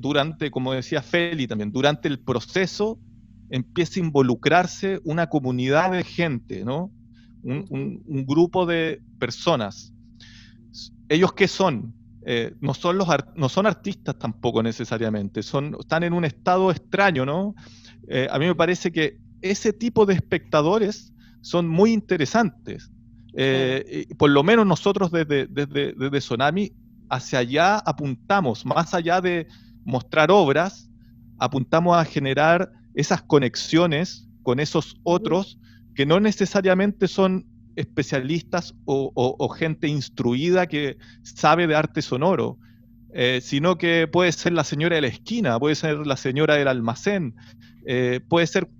como decía Feli también, durante el proceso empieza a involucrarse una comunidad de gente, ¿no? Un grupo de personas. ¿Ellos qué son? No son artistas tampoco necesariamente, están en un estado extraño, ¿no? A mí me parece que ese tipo de espectadores son muy interesantes. Por lo menos nosotros desde Tsunami hacia allá apuntamos, más allá de mostrar obras, apuntamos a generar esas conexiones con esos otros que no necesariamente son especialistas o gente instruida que sabe de arte sonoro, sino que puede ser la señora de la esquina, puede ser la señora del almacén, puede ser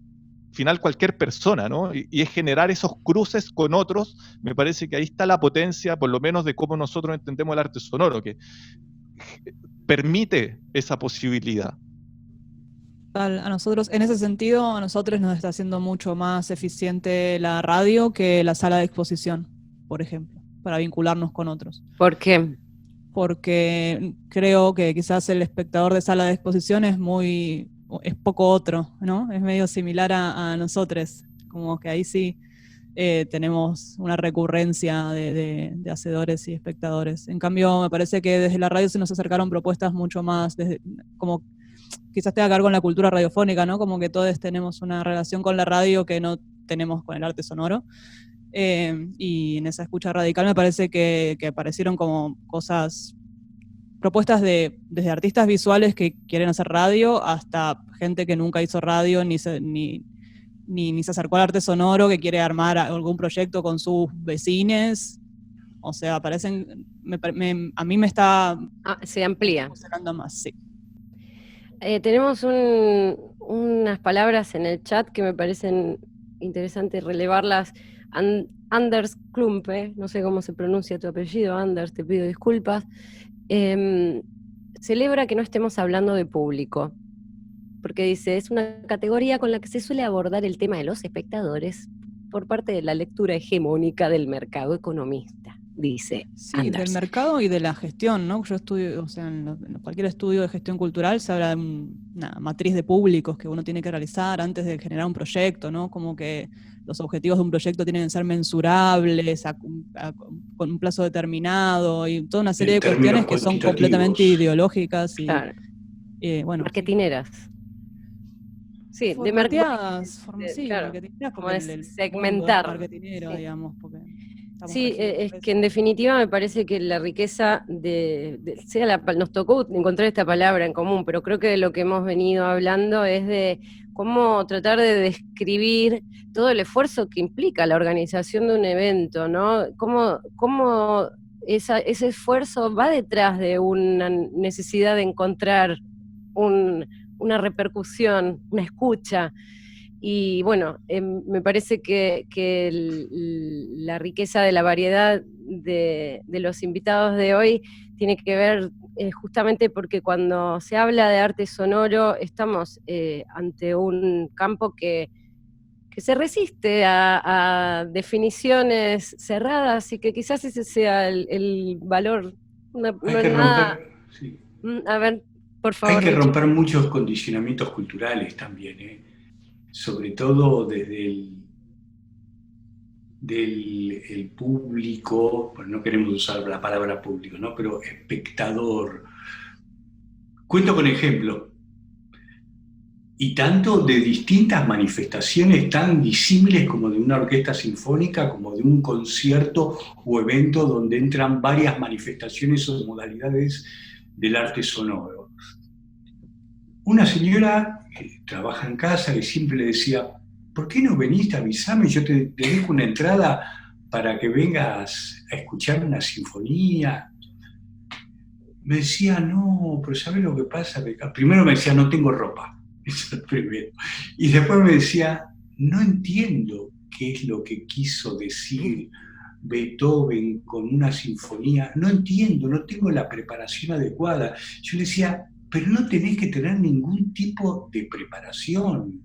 al final cualquier persona, ¿no? Y es generar esos cruces con otros. Me parece que ahí está la potencia, por lo menos de cómo nosotros entendemos el arte sonoro, que permite esa posibilidad. A nosotros, en ese sentido, a nosotros nos está haciendo mucho más eficiente la radio que la sala de exposición, por ejemplo, para vincularnos con otros. ¿Por qué? Porque creo que quizás el espectador de sala de exposición es poco otro, ¿no? Es medio similar a nosotros, como que ahí sí tenemos una recurrencia de hacedores y espectadores. En cambio, me parece que desde la radio se nos acercaron propuestas mucho más, como quizás tenga que ver con la cultura radiofónica, ¿no? Como que todos tenemos una relación con la radio que no tenemos con el arte sonoro. Y en esa escucha radical me parece que aparecieron como cosas, propuestas desde artistas visuales que quieren hacer radio hasta gente que nunca hizo radio ni se acercó al arte sonoro, que quiere armar algún proyecto con sus vecines. O sea, aparecen, a mí me está... se amplía. Funcionando más, sí. Tenemos unas palabras en el chat que me parecen interesantes relevarlas. Anders Klumpe, no sé cómo se pronuncia tu apellido, Anders, te pido disculpas, celebra que no estemos hablando de público, porque dice, es una categoría con la que se suele abordar el tema de los espectadores por parte de la lectura hegemónica del mercado economista, dice Sí, Anders. del mercado y de la gestión, ¿no? Yo estudio, o sea, en cualquier estudio de gestión cultural se habla de una matriz de públicos que uno tiene que realizar antes de generar un proyecto, ¿no? Como que los objetivos de un proyecto tienen que ser mensurables, con un plazo determinado, y toda una serie de cuestiones que son completamente ideológicas y, claro. Bueno. Marketineras. Sí, de marketineras, sí, claro, marketineras, como porque es segmentar. Marketinero, sí. Digamos, porque sí, es que en definitiva me parece que la riqueza nos tocó encontrar esta palabra en común, pero creo que de lo que hemos venido hablando es de cómo tratar de describir todo el esfuerzo que implica la organización de un evento, ¿no? Cómo ese esfuerzo va detrás de una necesidad de encontrar una repercusión, una escucha. Y bueno, me parece que la riqueza de la variedad de los invitados de hoy tiene que ver justamente porque cuando se habla de arte sonoro estamos ante un campo que se resiste a definiciones cerradas y que quizás ese sea el valor. Hay que romper, sí. A ver, por favor. Hay que romper muchos condicionamientos culturales también, sobre todo desde el público, pues no queremos usar la palabra público, ¿no? Pero espectador. Cuento con ejemplos, y tanto de distintas manifestaciones tan disímiles como de una orquesta sinfónica, como de un concierto o evento donde entran varias manifestaciones o modalidades del arte sonoro. Una señora que trabaja en casa que siempre le decía, ¿por qué no veniste a avisarme? Yo te dejo una entrada para que vengas a escuchar una sinfonía. Me decía, no, pero ¿sabes lo que pasa? Primero me decía, no tengo ropa. Eso es primero. Y después me decía, no entiendo qué es lo que quiso decir Beethoven con una sinfonía. No entiendo, no tengo la preparación adecuada. Yo le decía, pero no tenés que tener ningún tipo de preparación.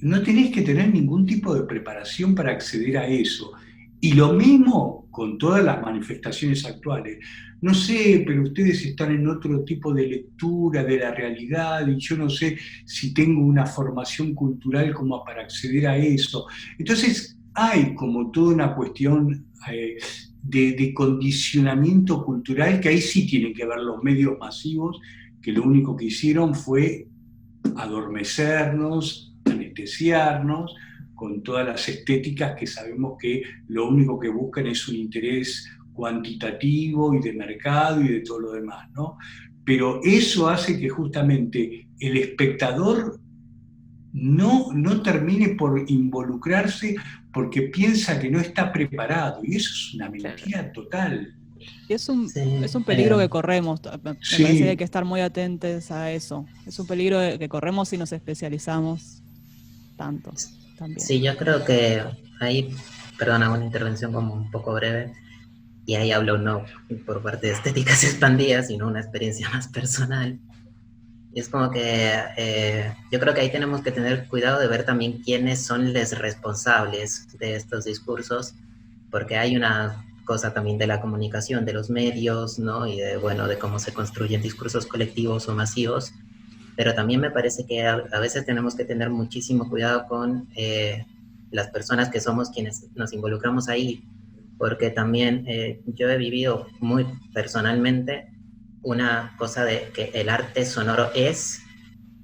No tenés que tener ningún tipo de preparación para acceder a eso. Y lo mismo con todas las manifestaciones actuales. No sé, pero ustedes están en otro tipo de lectura de la realidad y yo no sé si tengo una formación cultural como para acceder a eso. Entonces hay como toda una cuestión de condicionamiento cultural que ahí sí tienen que ver los medios masivos, que lo único que hicieron fue adormecernos, anestesiarnos, con todas las estéticas que sabemos que lo único que buscan es un interés cuantitativo y de mercado y de todo lo demás, ¿no? Pero eso hace que justamente el espectador no termine por involucrarse porque piensa que no está preparado, y eso es una mentira total. Y es un peligro que corremos, me parece que hay que estar muy atentos a eso. Es un peligro que corremos si nos especializamos tanto. También. Sí, yo creo que ahí, perdona, una intervención como un poco breve, y ahí hablo no por parte de estéticas expandidas, sino una experiencia más personal. Y es como que yo creo que ahí tenemos que tener cuidado de ver también quiénes son los responsables de estos discursos, porque hay una cosa también de la comunicación, de los medios, ¿no? Y de cómo se construyen discursos colectivos o masivos. Pero también me parece que a veces tenemos que tener muchísimo cuidado con las personas que somos quienes nos involucramos ahí, porque también yo he vivido muy personalmente una cosa de que el arte sonoro es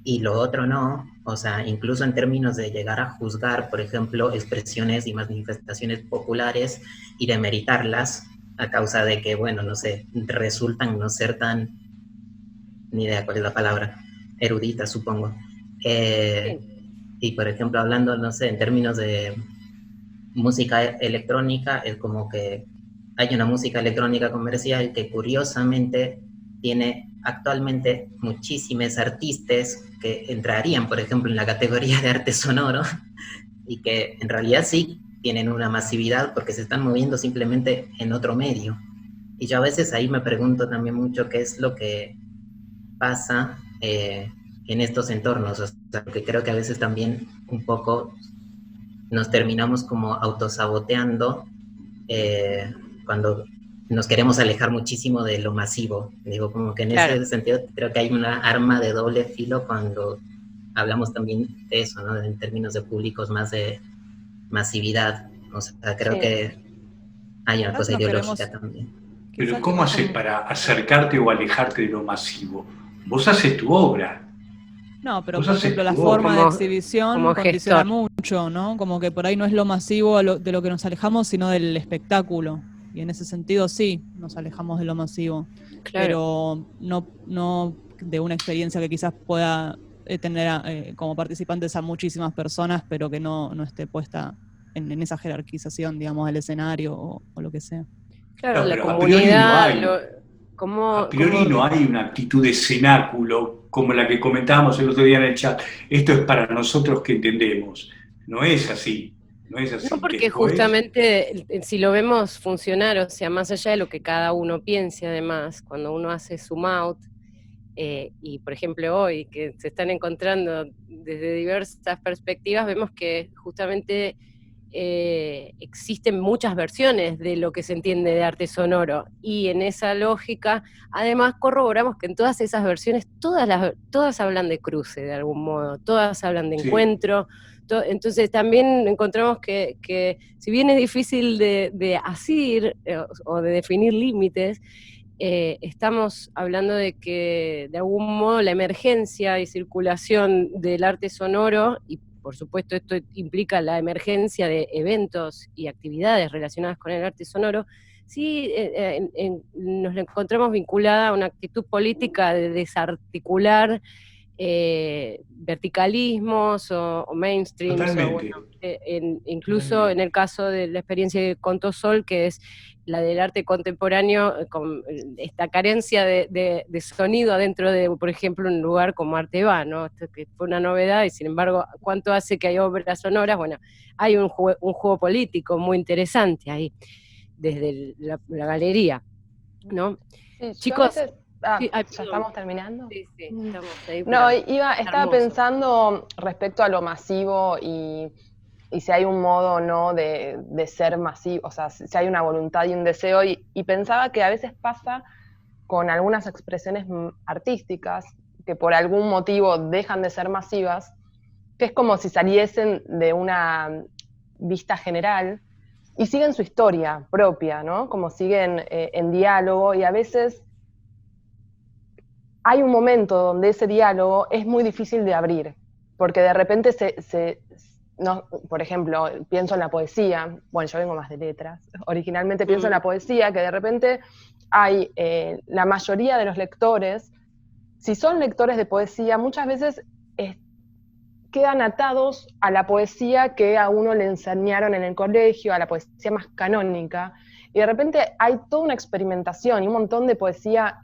y lo otro no, o sea, incluso en términos de llegar a juzgar, por ejemplo, expresiones y manifestaciones populares y demeritarlas a causa de que, bueno, no sé, resultan no ser tan, ni idea cuál es la palabra, eruditas, supongo. Y por ejemplo, hablando, no sé, en términos de música electrónica, es como que hay una música electrónica comercial que curiosamente tiene actualmente muchísimos artistas que entrarían, por ejemplo, en la categoría de arte sonoro y que en realidad sí tienen una masividad porque se están moviendo simplemente en otro medio. Y yo a veces ahí me pregunto también mucho qué es lo que pasa en estos entornos, o sea, porque creo que a veces también un poco nos terminamos como autosaboteando cuando nos queremos alejar muchísimo de lo masivo. Digo, como que en ese sentido creo que hay una arma de doble filo cuando hablamos también de eso, ¿no? En términos de públicos más de masividad. O sea, creo que hay una cosa ideológica también. Pero ¿cómo haces para acercarte o alejarte de lo masivo? Vos haces tu obra. No, pero por ejemplo la forma de exhibición condiciona mucho, ¿no? Como que por ahí no es lo masivo de lo que nos alejamos, sino del espectáculo. Y en ese sentido sí, nos alejamos de lo masivo. Claro. Pero no de una experiencia que quizás pueda tener como participantes a muchísimas personas, pero que no esté puesta en esa jerarquización, digamos, del escenario o lo que sea. Claro, la comunidad... A priori no hay una actitud de cenáculo como la que comentábamos el otro día en el chat. Esto es para nosotros que entendemos. No es así. No es así. No, porque justamente si lo vemos funcionar, o sea, más allá de lo que cada uno piense, además, cuando uno hace zoom out, y por ejemplo hoy, que se están encontrando desde diversas perspectivas, vemos que justamente existen muchas versiones de lo que se entiende de arte sonoro, y en esa lógica además corroboramos que en todas esas versiones todas hablan de cruce de algún modo, todas hablan de encuentro, entonces también encontramos que si bien es difícil de asir o de definir límites, estamos hablando de que de algún modo la emergencia y circulación del arte sonoro, y por supuesto esto implica la emergencia de eventos y actividades relacionadas con el arte sonoro, sí nos encontramos vinculada a una actitud política de desarticular verticalismos o mainstreams, incluso en el caso de la experiencia que contó Sol, que es la del arte contemporáneo, con esta carencia de sonido adentro de, por ejemplo, un lugar como Arteba, ¿no? Esto que fue una novedad, y sin embargo, ¿cuánto hace que hay obras sonoras? Bueno, hay un juego político muy interesante ahí, desde la galería, ¿no? Sí, chicos... ¿Ya estamos terminando? Sí, estamos ahí. No, estaba pensando respecto a lo masivo y si hay un modo o no de ser masivo, o sea, si hay una voluntad y un deseo, y pensaba que a veces pasa con algunas expresiones artísticas que por algún motivo dejan de ser masivas, que es como si saliesen de una vista general y siguen su historia propia, ¿no? Como siguen en diálogo, y a veces hay un momento donde ese diálogo es muy difícil de abrir, porque de repente no, por ejemplo, pienso en la poesía, bueno, yo vengo más de letras, originalmente pienso en la poesía, que de repente hay la mayoría de los lectores, si son lectores de poesía, muchas veces quedan atados a la poesía que a uno le enseñaron en el colegio, a la poesía más canónica, y de repente hay toda una experimentación y un montón de poesía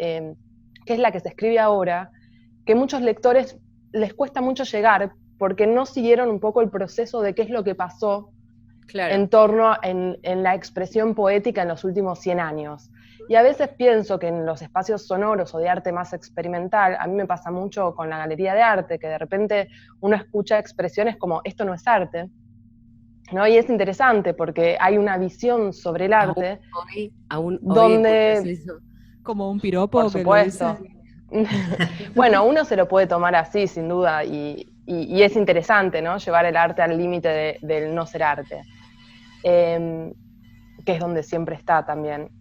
que es la que se escribe ahora, que muchos lectores les cuesta mucho llegar, porque no siguieron un poco el proceso de qué es lo que pasó en torno en la expresión poética en los últimos 100 años. Y a veces pienso que en los espacios sonoros o de arte más experimental, a mí me pasa mucho con la galería de arte, que de repente uno escucha expresiones como esto no es arte, ¿no? Y es interesante porque hay una visión sobre el arte donde... Como un piropo. Por supuesto. Bueno, uno se lo puede tomar así, sin duda, y es interesante, ¿no? Llevar el arte al límite del no ser arte, que es donde siempre está también.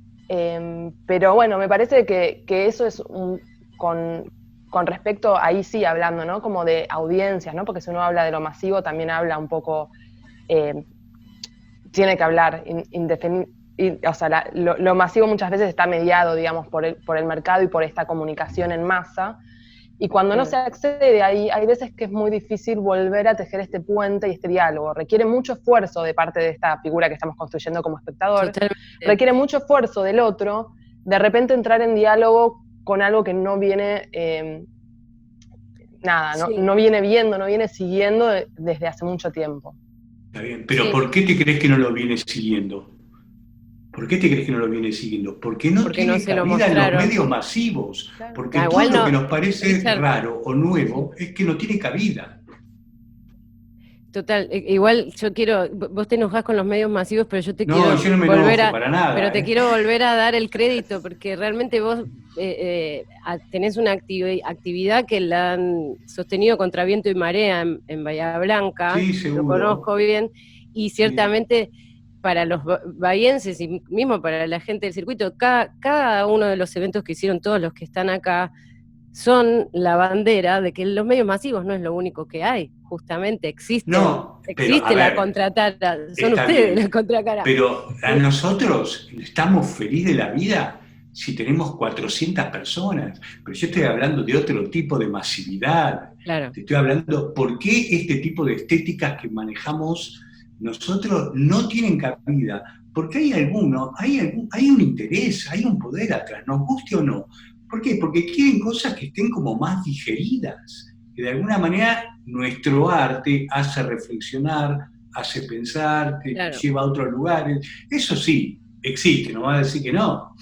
Pero bueno, me parece que eso es con respecto, ahí sí hablando, ¿no? Como de audiencias, ¿no? Porque si uno habla de lo masivo, también habla un poco, tiene que hablar, o sea, lo masivo muchas veces está mediado, digamos, por el mercado y por esta comunicación en masa. Y cuando no se accede, hay veces que es muy difícil volver a tejer este puente y este diálogo. Requiere mucho esfuerzo de parte de esta figura que estamos construyendo como espectador. Totalmente. Requiere mucho esfuerzo del otro, de repente entrar en diálogo con algo que no viene, no viene viendo, no viene siguiendo desde hace mucho tiempo. Está bien, pero ¿por qué te crees que no lo viene siguiendo? ¿Por qué te crees que no lo viene siguiendo? Porque no tiene cabida en los medios masivos. Claro. Porque todo lo que nos parece raro o nuevo es que no tiene cabida. Total, igual yo quiero, vos te enojás con los medios masivos, pero yo te quiero yo no me volver enojo para nada. Pero te quiero volver a dar el crédito, porque realmente vos tenés una actividad que la han sostenido contra viento y marea en Bahía Blanca, sí, seguro. Lo conozco bien, y ciertamente para los bahienses y mismo para la gente del circuito, cada uno de los eventos que hicieron todos los que están acá son la bandera de que los medios masivos no es lo único que hay, justamente existe la contratara, son ustedes la contracara. Pero a nosotros estamos felices de la vida si tenemos 400 personas, pero yo estoy hablando de otro tipo de masividad. Claro. Te estoy hablando, ¿por qué este tipo de estéticas que manejamos nosotros no tienen cabida? Porque hay un interés, hay un poder atrás, nos guste o no. ¿Por qué? Porque quieren cosas que estén como más digeridas, que de alguna manera nuestro arte hace reflexionar, hace pensar, te lleva a otros lugares. Eso sí, existe, no va a decir que no.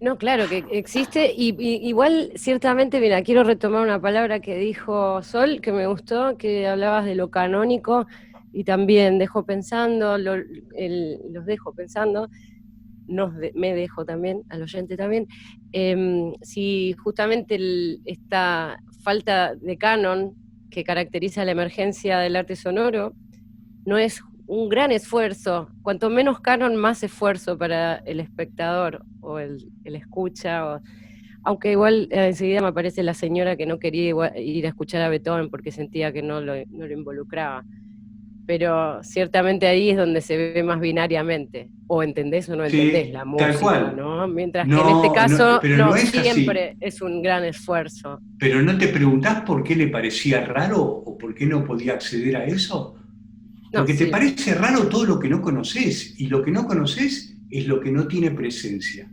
No, claro que existe, y igual ciertamente, mira, quiero retomar una palabra que dijo Sol, que me gustó, que hablabas de lo canónico, y también dejo pensando, los dejo pensando, me dejo también, al oyente también, si justamente esta falta de canon que caracteriza la emergencia del arte sonoro no es un gran esfuerzo, cuanto menos canon, más esfuerzo para el espectador o el escucha, aunque igual enseguida me aparece la señora que no quería ir a escuchar a Beethoven porque sentía que no lo involucraba. Pero ciertamente ahí es donde se ve más binariamente, o entendés o no entendés la música, tal cual. ¿no? Mientras que en este caso no siempre es un gran esfuerzo. Pero ¿no te preguntás por qué le parecía raro o por qué no podía acceder a eso? Porque te parece raro todo lo que no conoces, y lo que no conoces es lo que no tiene presencia.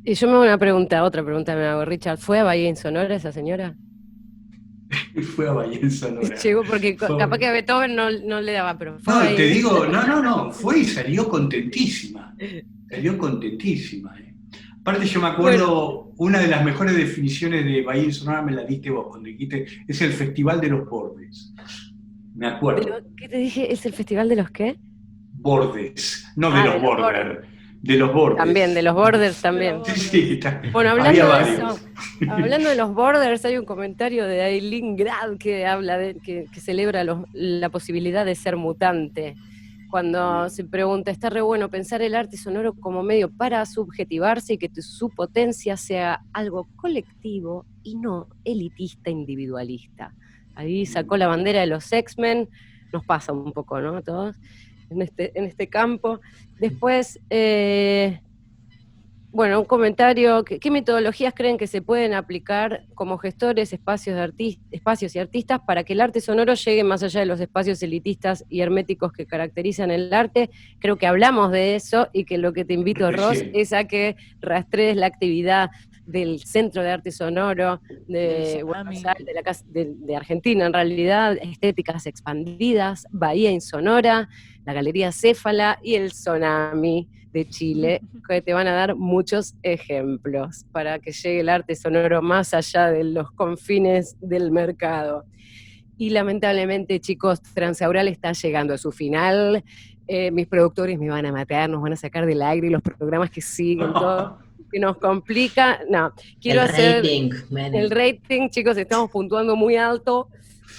Y yo me hago otra pregunta me hago, Richard, ¿fue a Bahía en Sonora esa señora? Fue a Bahía en Sonora. Llegó porque capaz que a Beethoven no le daba, pero fue te digo, fue y salió contentísima. Salió contentísima. Aparte yo me acuerdo, una de las mejores definiciones de Bahía en Sonora me la diste vos, cuando dijiste, es el Festival de los Bordes. Me acuerdo. ¿Qué te dije? ¿Es el Festival de los qué? Bordes, no de los borders. De los borders. También, de los borders también. Sí, bueno, hablando de eso, hablando de los borders, hay un comentario de Aileen Grad que habla que celebra la posibilidad de ser mutante. Cuando se pregunta, está re bueno pensar el arte sonoro como medio para subjetivarse y que su potencia sea algo colectivo y no elitista, individualista. Ahí sacó la bandera de los X-Men, nos pasa un poco, ¿no? A todos en este campo. Después, un comentario, ¿qué metodologías creen que se pueden aplicar como gestores, espacios y artistas para que el arte sonoro llegue más allá de los espacios elitistas y herméticos que caracterizan el arte? Creo que hablamos de eso y que lo que te invito, Ros, es a que rastrees la actividad del Centro de Arte Sonoro de Buenos Aires, de Argentina, en realidad, Estéticas Expandidas, Bahía Insonora, la Galería Céfala y el Tsunami de Chile, que te van a dar muchos ejemplos para que llegue el arte sonoro más allá de los confines del mercado. Y lamentablemente, chicos, Transaural está llegando a su final. Mis productores me van a matar, nos van a sacar del aire y los programas que siguen, todo que nos complica. No, quiero hacer el rating, chicos, estamos puntuando muy alto.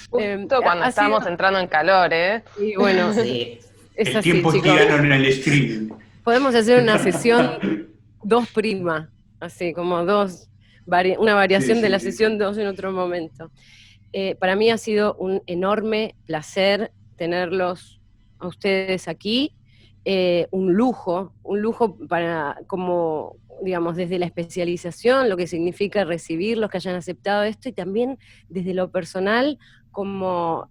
Justo cuando estamos entrando en calor, ¿eh? Y bueno, sí. Es así, tiempo tirano en el streaming. Podemos hacer una sesión 2', así como 2. una variación Sí, de la sí. sesión 2 en otro momento. Para mí ha sido un enorme placer tenerlos a ustedes aquí, un lujo para, como, digamos, desde la especialización, lo que significa recibirlos, que hayan aceptado esto, y también desde lo personal, como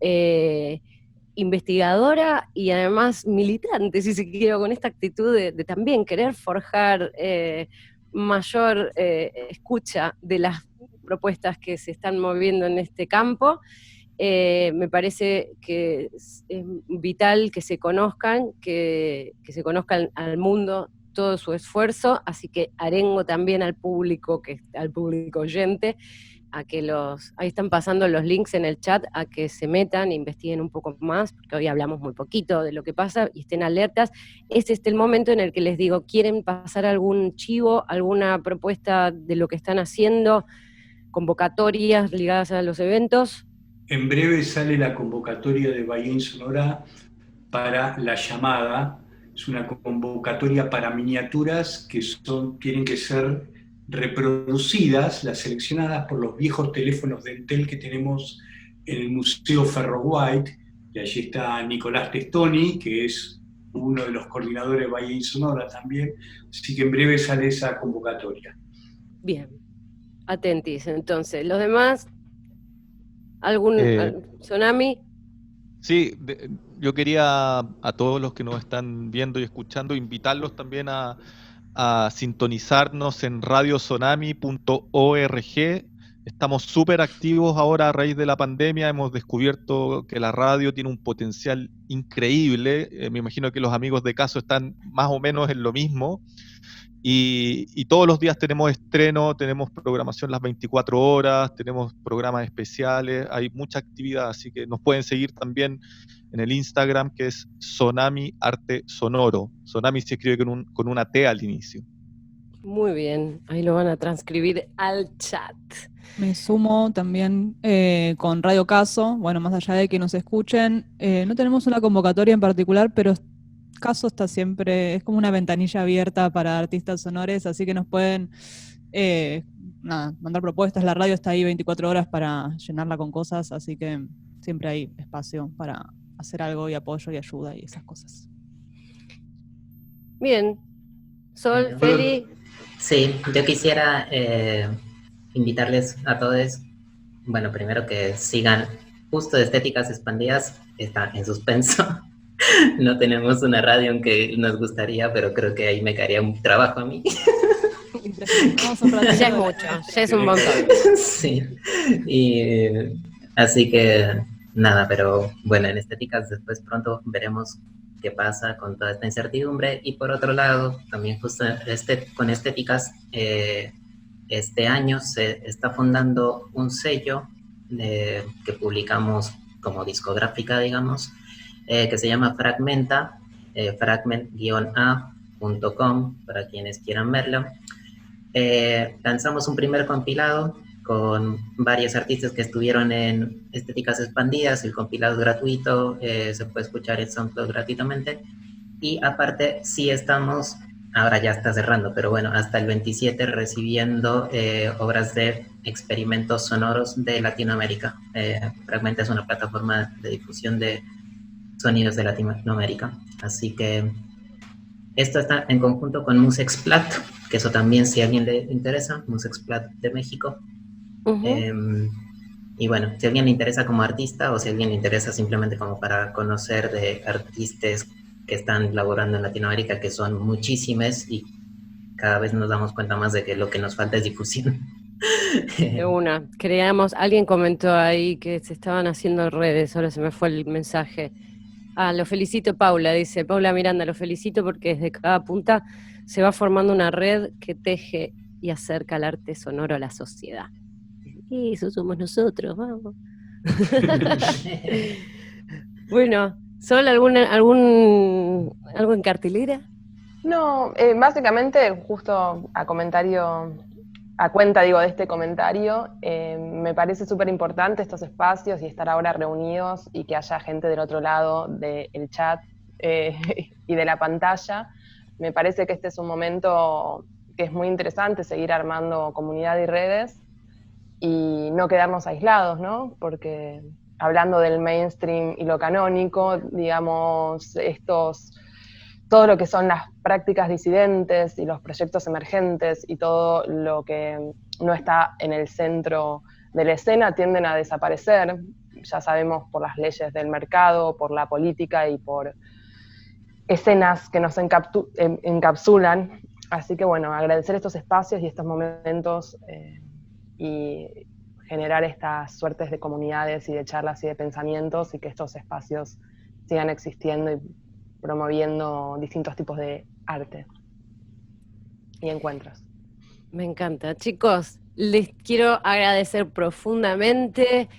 investigadora y además militante, si se quiere, con esta actitud de también querer forjar mayor escucha de las propuestas que se están moviendo en este campo. Me parece que es vital que se conozcan, que se conozcan al mundo todo su esfuerzo, así que arengo también al público oyente, a que ahí están pasando los links en el chat, a que se metan e investiguen un poco más, porque hoy hablamos muy poquito de lo que pasa, y estén alertas. Es el momento en el que les digo, ¿quieren pasar algún chivo, alguna propuesta de lo que están haciendo, convocatorias ligadas a los eventos? En breve sale la convocatoria de Bahía Sonora para La Llamada. Es una convocatoria para miniaturas que tienen que ser reproducidas, las seleccionadas por los viejos teléfonos de Entel que tenemos en el Museo Ferro-White, y allí está Nicolás Testoni, que es uno de los coordinadores de Bahía Sonora también, así que en breve sale esa convocatoria. Bien, atentis. Entonces, los demás, Sonami. Sí, yo quería a todos los que nos están viendo y escuchando invitarlos también a sintonizarnos en radiosonami.org. Estamos súper activos ahora a raíz de la pandemia. Hemos descubierto que la radio tiene un potencial increíble. Me imagino que los amigos de Caso están más o menos en lo mismo. Y todos los días tenemos estreno, tenemos programación las 24 horas, tenemos programas especiales, hay mucha actividad, así que nos pueden seguir también en el Instagram, que es Sonami Arte Sonoro. Sonami se escribe con una T al inicio. Muy bien, ahí lo van a transcribir al chat. Me sumo también con Radio Caso, bueno, más allá de que nos escuchen, no tenemos una convocatoria en particular, pero Caso está siempre, es como una ventanilla abierta para artistas sonores, así que nos pueden mandar propuestas. La radio está ahí 24 horas para llenarla con cosas, así que siempre hay espacio para hacer algo y apoyo y ayuda y esas cosas. Bien. Sol, Feli. Sí, yo quisiera invitarles a todos, bueno, primero que sigan justo de Estéticas Expandidas, está en suspenso. No tenemos una radio, aunque nos gustaría, pero creo que ahí me caería un trabajo a mí. Ya es mucho, ya es un montón. Sí, y así que nada, pero bueno, en Estéticas después pronto veremos qué pasa con toda esta incertidumbre. Y por otro lado, también justo con Estéticas, este año se está fundando un sello que publicamos como discográfica, digamos, que se llama Fragmenta, fragment-a.com, para quienes quieran verlo. Lanzamos un primer compilado con varios artistas que estuvieron en Estéticas Expandidas. El compilado es gratuito, se puede escuchar en SoundCloud gratuitamente. Y aparte, sí estamos, ahora ya está cerrando, pero bueno, hasta el 27 recibiendo obras de experimentos sonoros de Latinoamérica. Fragmenta es una plataforma de difusión de sonidos de Latinoamérica. Así que esto está en conjunto con Musexplat, que eso también, si a alguien le interesa, Musexplat de México. Y bueno, si a alguien le interesa como artista o si a alguien le interesa simplemente como para conocer de artistas que están laborando en Latinoamérica, que son muchísimos y cada vez nos damos cuenta más de que lo que nos falta es difusión. De una, alguien comentó ahí que se estaban haciendo redes, ahora se me fue el mensaje. Lo felicito, Paula, dice Paula Miranda, lo felicito porque desde cada punta se va formando una red que teje y acerca el arte sonoro a la sociedad. Y eso somos nosotros, vamos. Bueno, ¿Sol, algo en cartelera? No, básicamente, justo a cuenta de este comentario, me parece súper importante estos espacios y estar ahora reunidos y que haya gente del otro lado del chat y de la pantalla. Me parece que este es un momento que es muy interesante seguir armando comunidad y redes y no quedarnos aislados, ¿no? Porque hablando del mainstream y lo canónico, digamos, todo lo que son las prácticas disidentes y los proyectos emergentes y todo lo que no está en el centro de la escena tienden a desaparecer, ya sabemos por las leyes del mercado, por la política y por escenas que nos encapsulan. Así que bueno, agradecer estos espacios y estos momentos y generar estas suertes de comunidades y de charlas y de pensamientos y que estos espacios sigan existiendo y promoviendo distintos tipos de arte y encuentros. Me encanta. Chicos, les quiero agradecer profundamente.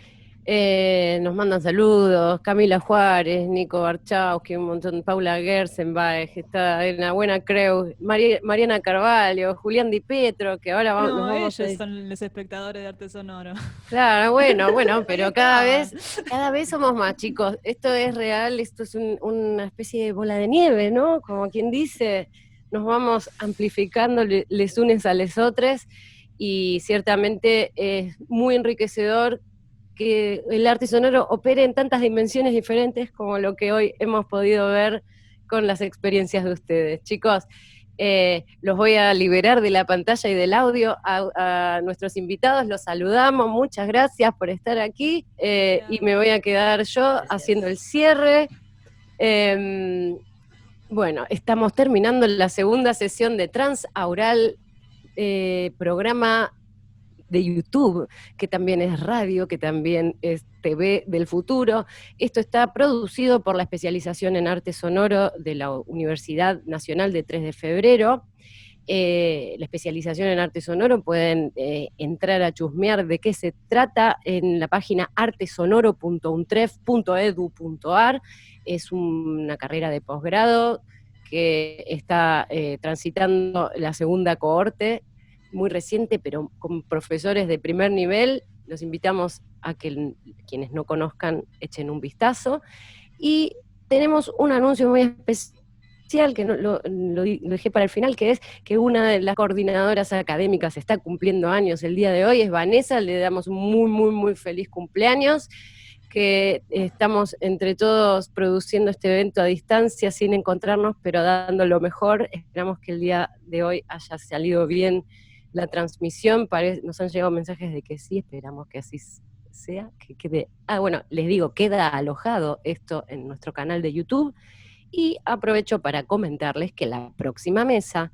Nos mandan saludos, Camila Juárez, Nico Barchowski, un montón, Paula Gersenbach, está en la buena Crew, Mariana Carvalho, Julián Di Pietro, que ahora nos vamos ellos son los espectadores de arte sonoro. Claro, bueno, pero cada vez somos más, chicos. Esto es real, esto es una especie de bola de nieve, ¿no? Como quien dice, nos vamos amplificando les unes a les otros, y ciertamente es muy enriquecedor que el arte sonoro opere en tantas dimensiones diferentes como lo que hoy hemos podido ver con las experiencias de ustedes. Chicos, los voy a liberar de la pantalla y del audio a nuestros invitados, los saludamos, muchas gracias por estar aquí, y me voy a quedar yo haciendo el cierre. Bueno, estamos terminando la segunda sesión de Transaural, programa de YouTube, que también es radio, que también es TV del futuro. Esto está producido por la especialización en arte sonoro de la Universidad Nacional de 3 de Febrero. La especialización en arte sonoro, pueden entrar a chusmear de qué se trata en la página artesonoro.untref.edu.ar. Es una carrera de posgrado que está transitando la segunda cohorte, muy reciente, pero con profesores de primer nivel. Los invitamos a que quienes no conozcan echen un vistazo. Y tenemos un anuncio muy especial, que lo dejé para el final, que es que una de las coordinadoras académicas está cumpliendo años el día de hoy, es Vanessa. Le damos un muy, muy, muy feliz cumpleaños, que estamos entre todos produciendo este evento a distancia, sin encontrarnos, pero dando lo mejor. Esperamos que el día de hoy haya salido bien la transmisión. Nos han llegado mensajes de que sí, esperamos que así sea, que quede. Bueno, les digo, queda alojado esto en nuestro canal de YouTube, y aprovecho para comentarles que la próxima mesa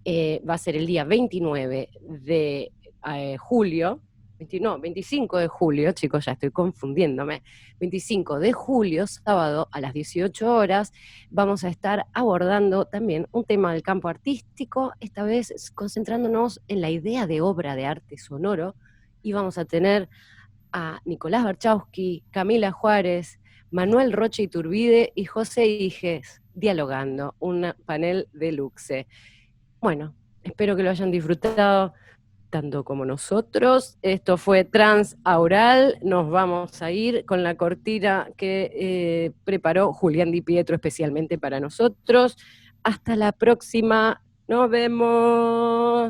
va a ser el día 29 de julio, 25 de julio, chicos, ya estoy confundiéndome, 25 de julio, sábado a las 18 horas, vamos a estar abordando también un tema del campo artístico, esta vez concentrándonos en la idea de obra de arte sonoro, y vamos a tener a Nicolás Barchowski, Camila Juárez, Manuel Rocha Iturbide y José Iges dialogando, un panel deluxe. Bueno, espero que lo hayan disfrutado tanto como nosotros. Esto fue Transaural. Nos vamos a ir con la cortina que preparó Julián Di Pietro especialmente para nosotros. Hasta la próxima. Nos vemos.